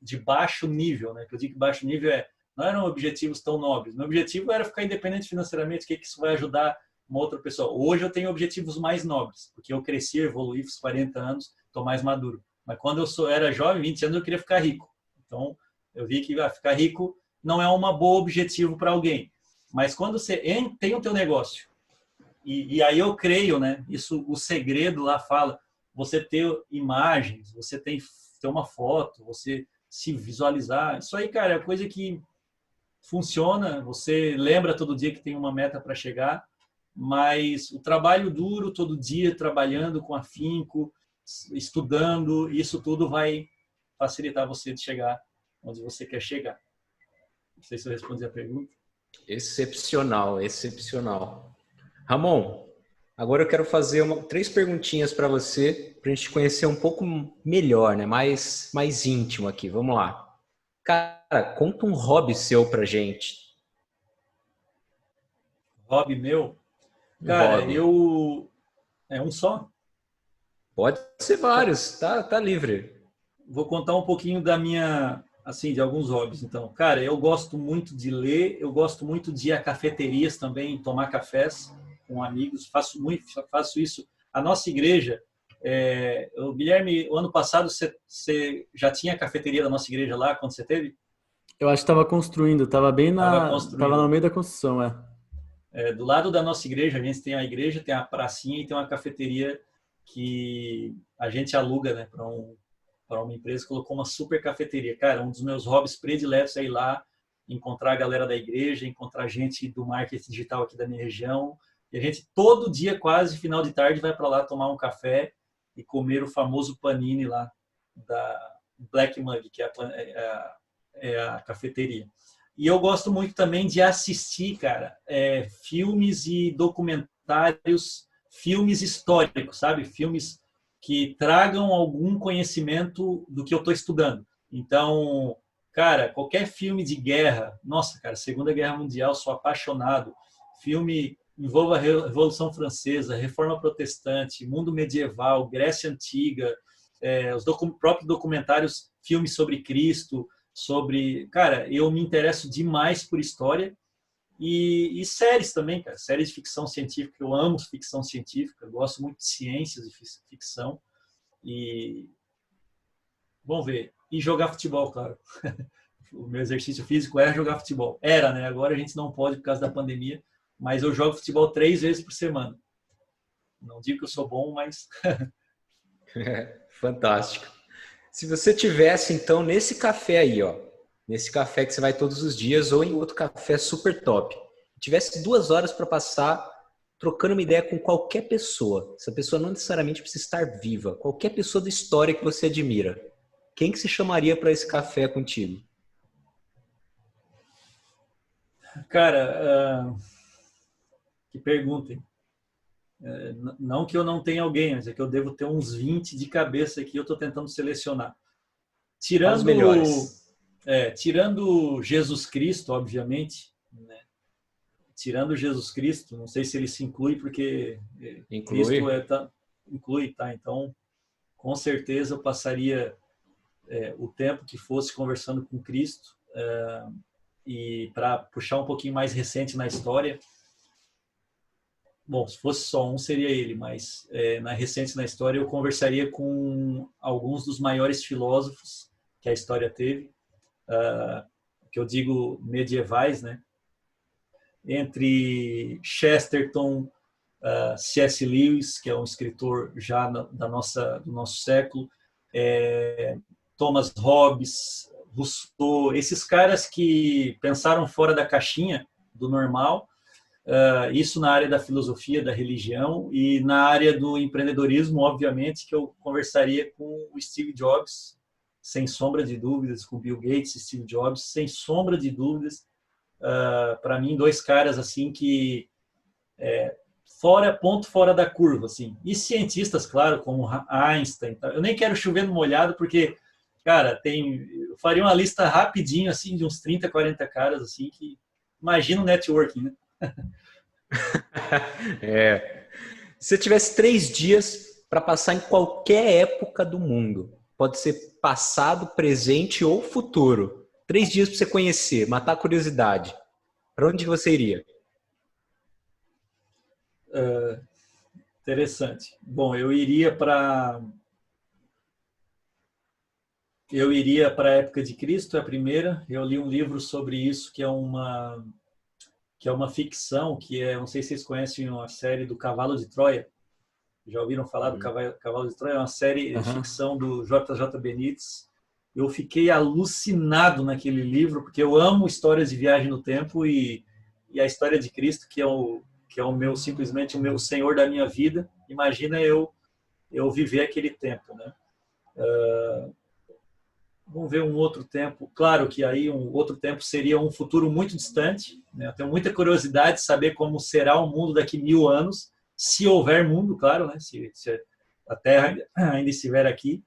de baixo nível, né? Que eu digo que baixo nível não eram objetivos tão nobres. Meu objetivo era ficar independente financeiramente, o que isso vai ajudar uma outra pessoa. Hoje eu tenho objetivos mais nobres, porque eu cresci, evoluí, fiz 40 anos, estou mais maduro. Mas quando eu era jovem, 20 anos, eu queria ficar rico. Então, eu vi que ficar rico não é um bom objetivo para alguém. Mas quando você tem o teu negócio, e aí eu creio, né? Isso, o segredo lá fala, você ter imagens, você ter uma foto, você se visualizar. Isso aí, cara, é coisa que funciona. Você lembra todo dia que tem uma meta para chegar, mas o trabalho duro, todo dia trabalhando com afinco, estudando, isso tudo vai facilitar você de chegar onde você quer chegar. Não sei se eu respondi a pergunta. Excepcional, excepcional. Ramon, agora eu quero fazer 3 perguntinhas para você, para a gente conhecer um pouco melhor, né? Mais íntimo aqui. Vamos lá. Cara, conta um hobby seu pra gente. Hobby meu? Cara, hobby. É um só? Pode ser vários, tá livre. Vou contar um pouquinho de alguns hobbies. Então, cara, eu gosto muito de ler, eu gosto muito de ir a cafeterias também, tomar cafés com amigos, faço isso. A nossa igreja, Guilherme, o ano passado você já tinha a cafeteria da nossa igreja lá, quando você teve? Eu acho que estava construindo, estava construindo. no meio da construção, do lado da nossa igreja, a gente tem a igreja, tem a pracinha e tem uma cafeteria que a gente aluga, né, para uma empresa que colocou uma super cafeteria. Cara, um dos meus hobbies prediletos é ir lá, encontrar a galera da igreja, encontrar gente do marketing digital aqui da minha região. E a gente, todo dia, quase, final de tarde, vai para lá tomar um café e comer o famoso panini lá da Black Mug, que é a cafeteria. E eu gosto muito também de assistir, cara, filmes e documentários, filmes históricos, sabe? Filmes que tragam algum conhecimento do que eu estou estudando. Então, cara, qualquer filme de guerra, nossa, cara, Segunda Guerra Mundial, sou apaixonado. Filme envolva a Revolução Francesa, Reforma Protestante, mundo medieval, Grécia Antiga, os próprios documentários, filmes sobre Cristo, sobre... Cara, eu me interesso demais por história e séries também, cara. Séries de ficção científica. Eu amo ficção científica, gosto muito de ciências e ficção. E... Vamos ver. E jogar futebol, claro. O meu exercício físico é jogar futebol. Era, né? Agora a gente não pode por causa da pandemia, mas eu jogo futebol 3 vezes por semana. Não digo que eu sou bom, mas... Fantástico. Se você tivesse, então, nesse café aí, ó, nesse café que você vai todos os dias ou em outro café super top, tivesse 2 horas para passar trocando uma ideia com qualquer pessoa, essa pessoa não necessariamente precisa estar viva, qualquer pessoa da história que você admira, quem que se chamaria para esse café contigo? Cara, que pergunta, hein? Não que eu não tenha alguém, mas é que eu devo ter uns 20 de cabeça aqui, eu estou tentando selecionar. Os melhores. Tirando Jesus Cristo, obviamente, né? Tirando Jesus Cristo, não sei se ele se inclui, porque Inclui. Cristo inclui, tá? Então, com certeza eu passaria o tempo que fosse conversando com Cristo, e para puxar um pouquinho mais recente na história, bom, se fosse só um seria ele, mas recente na história eu conversaria com alguns dos maiores filósofos que a história teve, que eu digo medievais, né? Entre Chesterton, C.S. Lewis, que é um escritor já do nosso século, Thomas Hobbes, Rousseau, esses caras que pensaram fora da caixinha do normal, isso na área da filosofia, da religião, e na área do empreendedorismo, obviamente, que eu conversaria com o Steve Jobs, sem sombra de dúvidas, com Bill Gates e Steve Jobs, sem sombra de dúvidas. Para mim, 2 caras assim que ponto fora da curva, assim. E cientistas, claro, como Einstein. Eu nem quero chover no molhado, porque, cara, eu faria uma lista rapidinho, assim, de uns 30, 40 caras, assim, que imagina o networking, né? Se você tivesse 3 dias para passar em qualquer época do mundo, pode ser passado, presente ou futuro. 3 dias para você conhecer, matar a curiosidade. Para onde você iria? Interessante. Bom, eu iria para a época de Cristo, é a primeira. Eu li um livro sobre isso que é uma ficção, não sei se vocês conhecem a série do Cavalo de Troia. Já ouviram falar do Cavalo de Troia? É uma série de ficção do J.J. Benítez. Eu fiquei alucinado naquele livro, porque eu amo histórias de viagem no tempo e a história de Cristo, que é simplesmente o meu Senhor da minha vida. Imagina eu viver aquele tempo, né? Vamos ver um outro tempo. Claro que aí um outro tempo seria um futuro muito distante, né? Eu tenho muita curiosidade de saber como será o mundo daqui 1000 anos, se houver mundo, claro, né? Se a Terra ainda estiver aqui.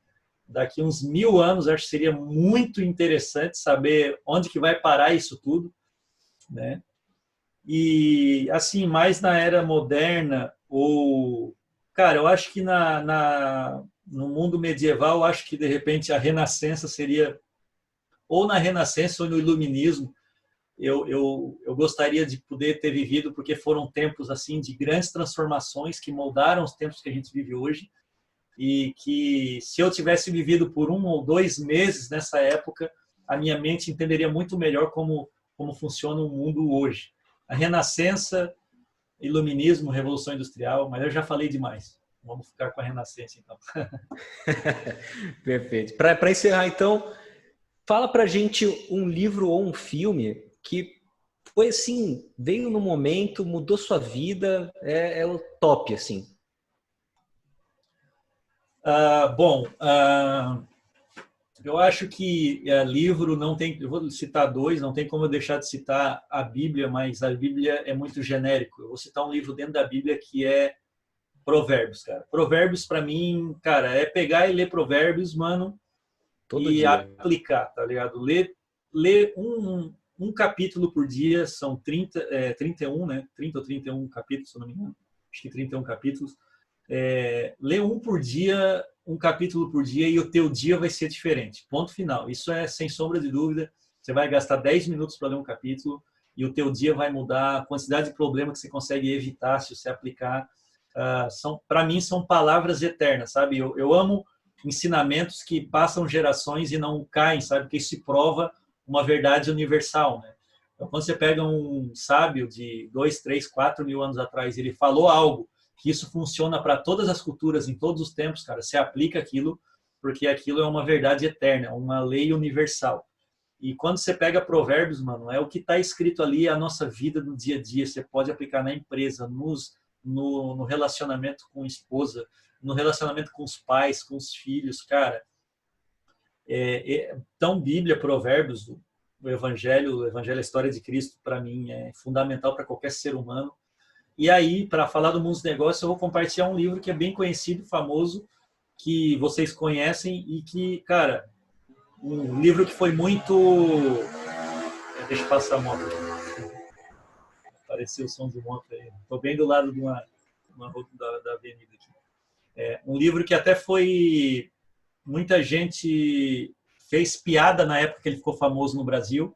Daqui uns 1000 anos, acho que seria muito interessante saber onde que vai parar isso tudo, né? E, assim, mais na era moderna, cara, eu acho que no mundo medieval, acho que, de repente, a Renascença seria, ou na Renascença ou no Iluminismo, eu gostaria de poder ter vivido, porque foram tempos, assim, de grandes transformações que moldaram os tempos que a gente vive hoje, e que, se eu tivesse vivido por 1 ou 2 meses nessa época, a minha mente entenderia muito melhor como funciona o mundo hoje. A Renascença, Iluminismo, Revolução Industrial, mas eu já falei demais. Vamos ficar com a Renascença, então. Perfeito. Para encerrar, então, fala pra gente um livro ou um filme que foi assim, veio no momento, mudou sua vida, é o top, assim. Eu acho que livro não tem... Eu vou citar 2, não tem como eu deixar de citar a Bíblia, mas a Bíblia é muito genérico. Eu vou citar um livro dentro da Bíblia que é Provérbios, cara. Provérbios, para mim, cara, é pegar e ler Provérbios, mano, Todo e dia. aplicar, tá ligado? Ler um capítulo por dia, são 31, né? 30 ou 31 capítulos, se eu não me engano. Acho que 31 capítulos. lê um por dia, um capítulo por dia, e o teu dia vai ser diferente. Ponto final. Isso é sem sombra de dúvida. Você vai gastar 10 minutos para ler um capítulo e o teu dia vai mudar. A quantidade de problemas que você consegue evitar se você aplicar. Para mim, são palavras eternas, sabe? Eu amo ensinamentos que passam gerações e não caem, sabe? Porque isso se prova uma verdade universal, né? Então, quando você pega um sábio de 2, 3, 4 mil anos atrás, ele falou algo que isso funciona para todas as culturas, em todos os tempos, cara, você aplica aquilo, porque aquilo é uma verdade eterna, uma lei universal. E quando você pega provérbios, mano, é o que está escrito ali, é a nossa vida no dia a dia. Você pode aplicar na empresa, no relacionamento com a esposa, no relacionamento com os pais, com os filhos, cara. Então, Bíblia, Provérbios, o Evangelho, a história de Cristo, para mim, é fundamental para qualquer ser humano. E aí, para falar do mundo dos negócios, eu vou compartilhar um livro que é bem conhecido, famoso, que vocês conhecem e que, cara, um livro que foi muito... Deixa eu passar a moto aqui. Apareceu o som de moto aí. Estou bem do lado de uma da avenida aqui. Um livro que até foi... Muita gente fez piada na época que ele ficou famoso no Brasil.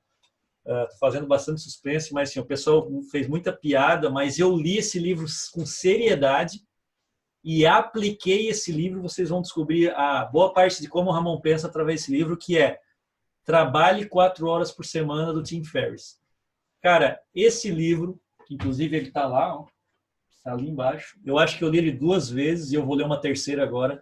Estou fazendo bastante suspense, mas assim, o pessoal fez muita piada, mas eu li esse livro com seriedade e apliquei esse livro. Vocês vão descobrir a boa parte de como o Ramon pensa através desse livro, que é Trabalhe 4 horas por semana, do Tim Ferriss. Cara, esse livro, que inclusive ele está lá, ó, está ali embaixo. Eu acho que eu li ele 2 vezes e eu vou ler uma terceira agora.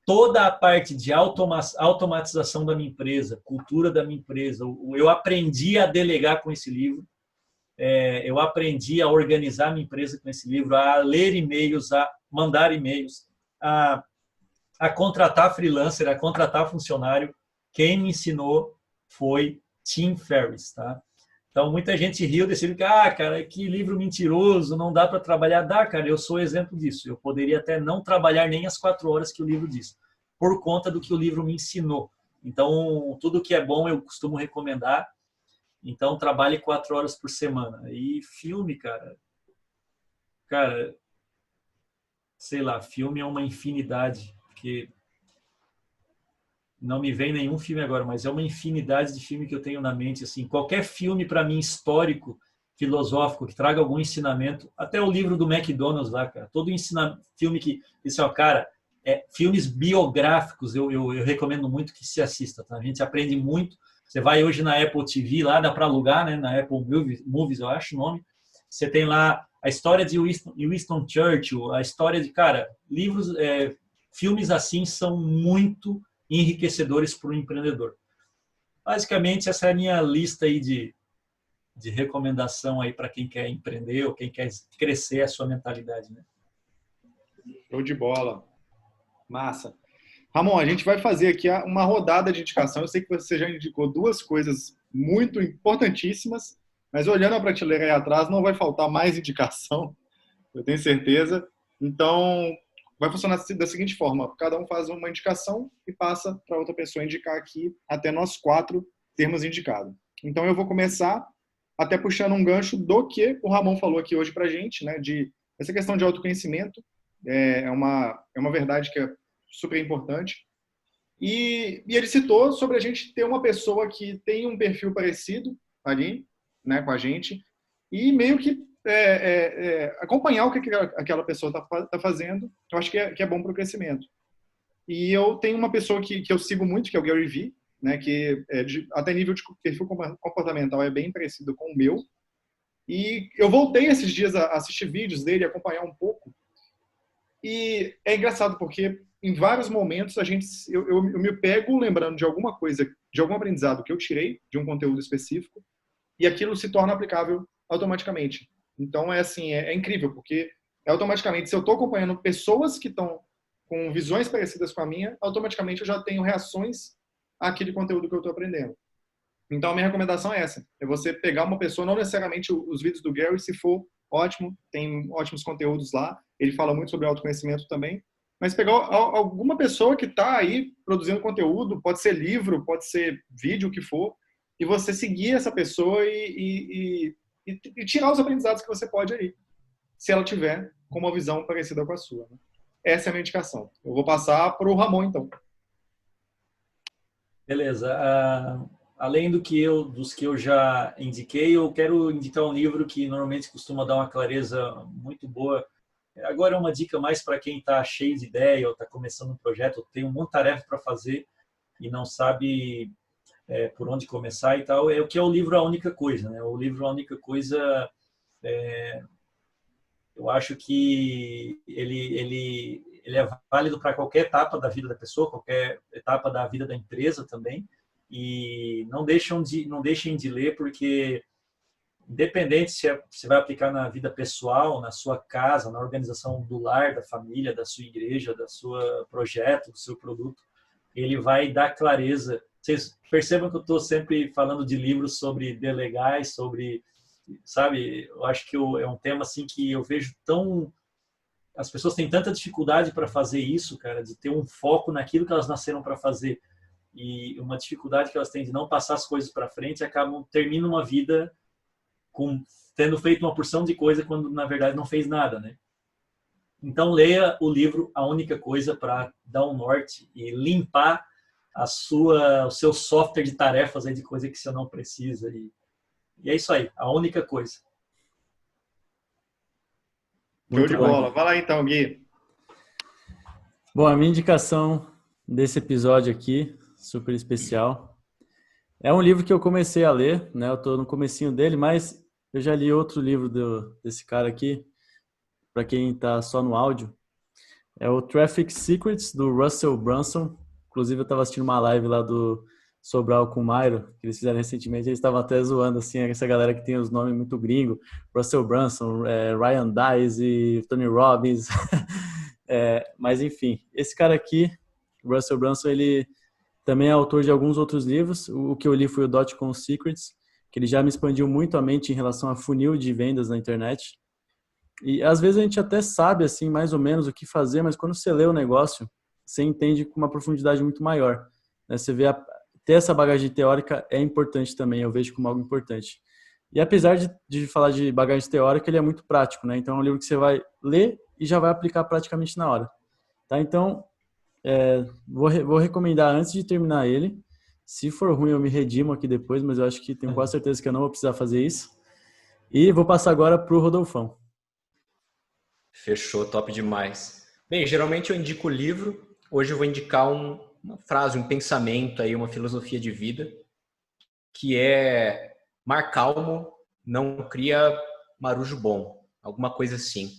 Toda a parte de automatização da minha empresa, cultura da minha empresa, eu aprendi a delegar com esse livro, eu aprendi a organizar a minha empresa com esse livro, a ler e-mails, a mandar e-mails, a contratar freelancer, a contratar funcionário. Quem me ensinou foi Tim Ferriss, tá? Então, muita gente riu desse livro, cara, que livro mentiroso, não dá para trabalhar. Dá, cara, eu sou exemplo disso. Eu poderia até não trabalhar nem as 4 horas que o livro diz, por conta do que o livro me ensinou. Então, tudo que é bom eu costumo recomendar. Então, trabalhe 4 horas por semana. E filme, cara, sei lá, filme é uma infinidade, porque não me vem nenhum filme agora, mas é uma infinidade de filme que eu tenho na mente. Assim, qualquer filme, para mim, histórico, filosófico, que traga algum ensinamento, até o livro do McDonald's lá, cara, todo filme que, isso, cara, filmes biográficos, eu recomendo muito que se assista, tá? A gente aprende muito. Você vai hoje na Apple TV, lá dá para alugar, né? Na Apple Movies, eu acho o nome. Você tem lá a história de Winston Churchill, a história de, cara, livros, filmes assim são muito enriquecedores para o empreendedor. Basicamente, essa é a minha lista aí de recomendação aí para quem quer empreender ou quem quer crescer a sua mentalidade, né? Show de bola. Massa. Ramon, a gente vai fazer aqui uma rodada de indicação. Eu sei que você já indicou 2 coisas muito importantíssimas, mas olhando a prateleira aí atrás, não vai faltar mais indicação, eu tenho certeza. Então, vai funcionar da seguinte forma: cada um faz uma indicação e passa para outra pessoa indicar aqui, até nós 4 termos indicado. Então, eu vou começar até puxando um gancho do que o Ramon falou aqui hoje para a gente, né, de essa questão de autoconhecimento. É uma verdade que é super importante. E ele citou sobre a gente ter uma pessoa que tem um perfil parecido ali, né, com a gente, e meio que acompanhar o que aquela pessoa está fazendo. Eu acho que é bom para o crescimento. E eu tenho uma pessoa que eu sigo muito, que é o Gary Vee, né, que até nível de perfil comportamental é bem parecido com o meu. E eu voltei esses dias a assistir vídeos dele, acompanhar um pouco. E é engraçado porque em vários momentos eu me pego lembrando de alguma coisa, de algum aprendizado que eu tirei de um conteúdo específico, e aquilo se torna aplicável automaticamente. Então é incrível, porque automaticamente, se eu estou acompanhando pessoas que estão com visões parecidas com a minha, automaticamente eu já tenho reações àquele conteúdo que eu estou aprendendo. Então a minha recomendação é essa: é você pegar uma pessoa, não necessariamente os vídeos do Gary, se for ótimo, tem ótimos conteúdos lá, ele fala muito sobre autoconhecimento também, mas pegar alguma pessoa que está aí produzindo conteúdo, pode ser livro, pode ser vídeo, o que for, e você seguir essa pessoa e tirar os aprendizados que você pode aí, se ela tiver com uma visão parecida com a sua, né? essa é a minha indicação. Eu vou passar para o Ramon, então. Beleza. Além dos que eu já indiquei, eu quero indicar um livro que normalmente costuma dar uma clareza muito boa. Agora é uma dica mais para quem está cheio de ideia ou está começando um projeto, ou tem um monte de tarefa para fazer e não sabe por onde começar e tal. É o que é o livro A Única Coisa, né? O livro A Única Coisa, eu acho que ele é válido para qualquer etapa da vida da pessoa, qualquer etapa da vida da empresa também. E não deixem de ler, porque independente se você vai aplicar na vida pessoal, na sua casa, na organização do lar, da família, da sua igreja, da sua projeto, do seu produto, ele vai dar clareza. Vocês percebam que eu estou sempre falando de livros sobre delegar, sobre, sabe, eu acho que é um tema assim que eu vejo as pessoas têm tanta dificuldade para fazer isso, cara, de ter um foco naquilo que elas nasceram para fazer, e uma dificuldade que elas têm de não passar as coisas para frente e terminam uma vida tendo feito uma porção de coisa quando na verdade não fez nada, né? Então leia o livro A Única Coisa para dar um norte e limpar o seu software de tarefas aí de coisa que você não precisa, e é isso aí, A Única Coisa. Show de bola. Vai lá então, Gui. Bom, a minha indicação desse episódio aqui, super especial, é um livro que eu comecei a ler, né? Eu estou no comecinho dele, mas eu já li outro livro desse cara aqui, para quem está só no áudio. É o Traffic Secrets, do Russell Brunson. Inclusive, eu estava assistindo uma live lá do Sobral com o Mairo, que eles fizeram recentemente. Eles estavam até zoando, assim, essa galera que tem os nomes muito gringos. Russell Brunson, Ryan Dice, Tony Robbins. Mas, enfim, esse cara aqui, Russell Brunson, ele também é autor de alguns outros livros. O que eu li foi o Dotcom Secrets, que ele já me expandiu muito a mente em relação a funil de vendas na internet. E às vezes a gente até sabe, assim, mais ou menos o que fazer, mas quando você lê o negócio, você entende com uma profundidade muito maior, né? Você vê ter essa bagagem teórica é importante também, eu vejo como algo importante. E apesar de falar de bagagem teórica, ele é muito prático, né? Então é um livro que você vai ler e já vai aplicar praticamente na hora. Tá? Então, vou recomendar antes de terminar ele. Se for ruim, eu me redimo aqui depois, mas eu acho que tenho quase certeza que eu não vou precisar fazer isso. E vou passar agora para o Rodolfão. Fechou, top demais. Bem, geralmente eu indico o livro. Hoje eu vou indicar uma frase, um pensamento, aí, uma filosofia de vida, que é: mar calmo não cria marujo bom. Alguma coisa assim.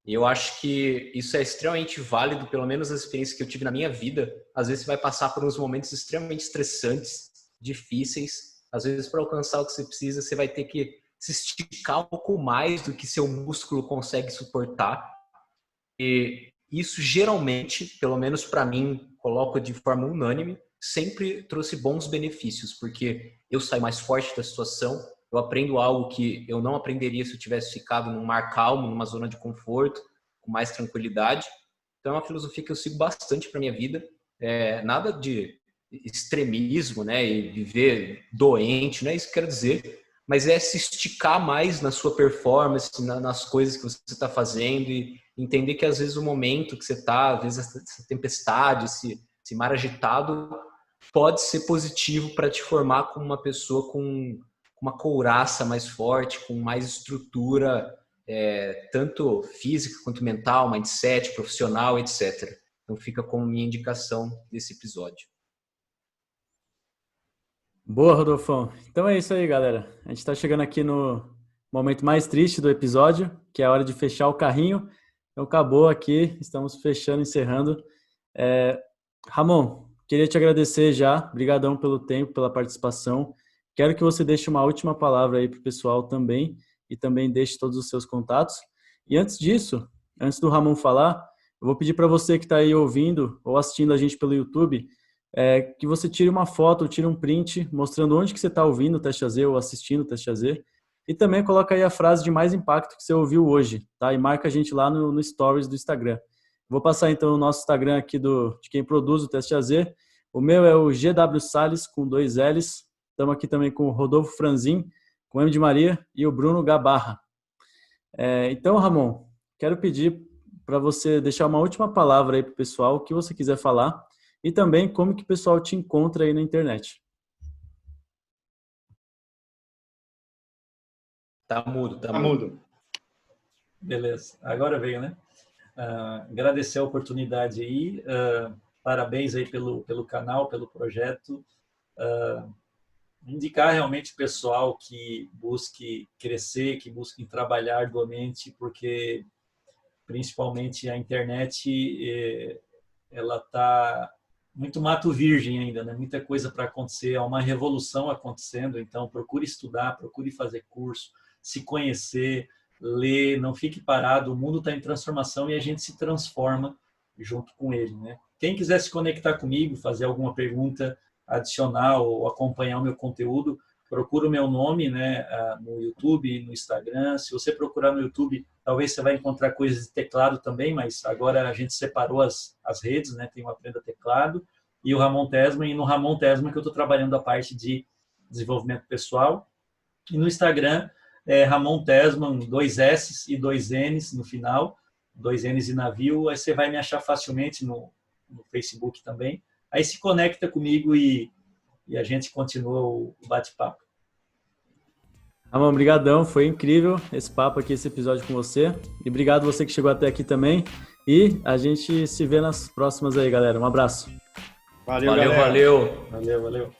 E eu acho que isso é extremamente válido, pelo menos as experiências que eu tive na minha vida. Às vezes você vai passar por uns momentos extremamente estressantes, difíceis. Às vezes, para alcançar o que você precisa, você vai ter que se esticar um pouco mais do que seu músculo consegue suportar. E isso geralmente, pelo menos para mim, coloco de forma unânime, sempre trouxe bons benefícios, porque eu saio mais forte da situação, eu aprendo algo que eu não aprenderia se eu tivesse ficado num mar calmo, numa zona de conforto, com mais tranquilidade. Então é uma filosofia que eu sigo bastante para minha vida. Nada de extremismo, né, e viver doente, não é isso que eu quero dizer, mas é se esticar mais na sua performance, nas coisas que você está fazendo, e entender que às vezes o momento que você está, às vezes essa tempestade, esse mar agitado, pode ser positivo para te formar como uma pessoa com uma couraça mais forte, com mais estrutura, tanto física quanto mental, mindset, profissional, etc. Então fica como minha indicação desse episódio. Boa, Rodolfão. Então é isso aí, galera. A gente está chegando aqui no momento mais triste do episódio, que é a hora de fechar o carrinho. Então acabou aqui, estamos fechando, encerrando. Ramon, queria te agradecer já. Obrigadão pelo tempo, pela participação. Quero que você deixe uma última palavra aí para o pessoal também, e também deixe todos os seus contatos. E antes disso, antes do Ramon falar, eu vou pedir para você que está aí ouvindo ou assistindo a gente pelo YouTube, que você tire uma foto, tire um print mostrando onde que você está ouvindo o Teste AZ ou assistindo o Teste AZ, e também coloca aí a frase de mais impacto que você ouviu hoje, tá? E marca a gente lá no Stories do Instagram. Vou passar então o nosso Instagram aqui de quem produz o Teste AZ. O meu é o GW Salles com 2 L's. Estamos aqui também com o Rodolfo Franzin, com M de Maria, e o Bruno Gabarra. Então, Ramon, quero pedir para você deixar uma última palavra aí para o pessoal, o que você quiser falar, e também como que o pessoal te encontra aí na internet. Tá mudo, tá Tá mudo. mudo. Beleza, agora veio, né? Agradecer a oportunidade aí, parabéns aí pelo canal, pelo projeto. Indicar realmente o pessoal que busque crescer, que busque trabalhar arduamente, porque principalmente a internet, ela está muito mato virgem ainda, né? Muita coisa para acontecer, há uma revolução acontecendo, então procure estudar, procure fazer curso, se conhecer, ler, não fique parado, o mundo está em transformação e a gente se transforma junto com ele, né? Quem quiser se conectar comigo, fazer alguma pergunta adicional ou acompanhar o meu conteúdo, procura o meu nome, né, no YouTube, no Instagram. Se você procurar no YouTube, talvez você vai encontrar coisas de teclado também, mas agora a gente separou as redes, né? Tem o Aprenda Teclado e o Ramon Tesman, e no Ramon Tesman que eu estou trabalhando a parte de desenvolvimento pessoal. E no Instagram é Ramon Tesman, 2 S e 2 N's no final, 2 N's e navio, aí você vai me achar facilmente no Facebook também. Aí se conecta comigo e a gente continua o bate-papo. Ramon, obrigadão, foi incrível esse papo aqui, esse episódio com você. E obrigado você que chegou até aqui também. E a gente se vê nas próximas aí, galera. Um abraço. Valeu, Valeu, galera. valeu. Valeu, valeu.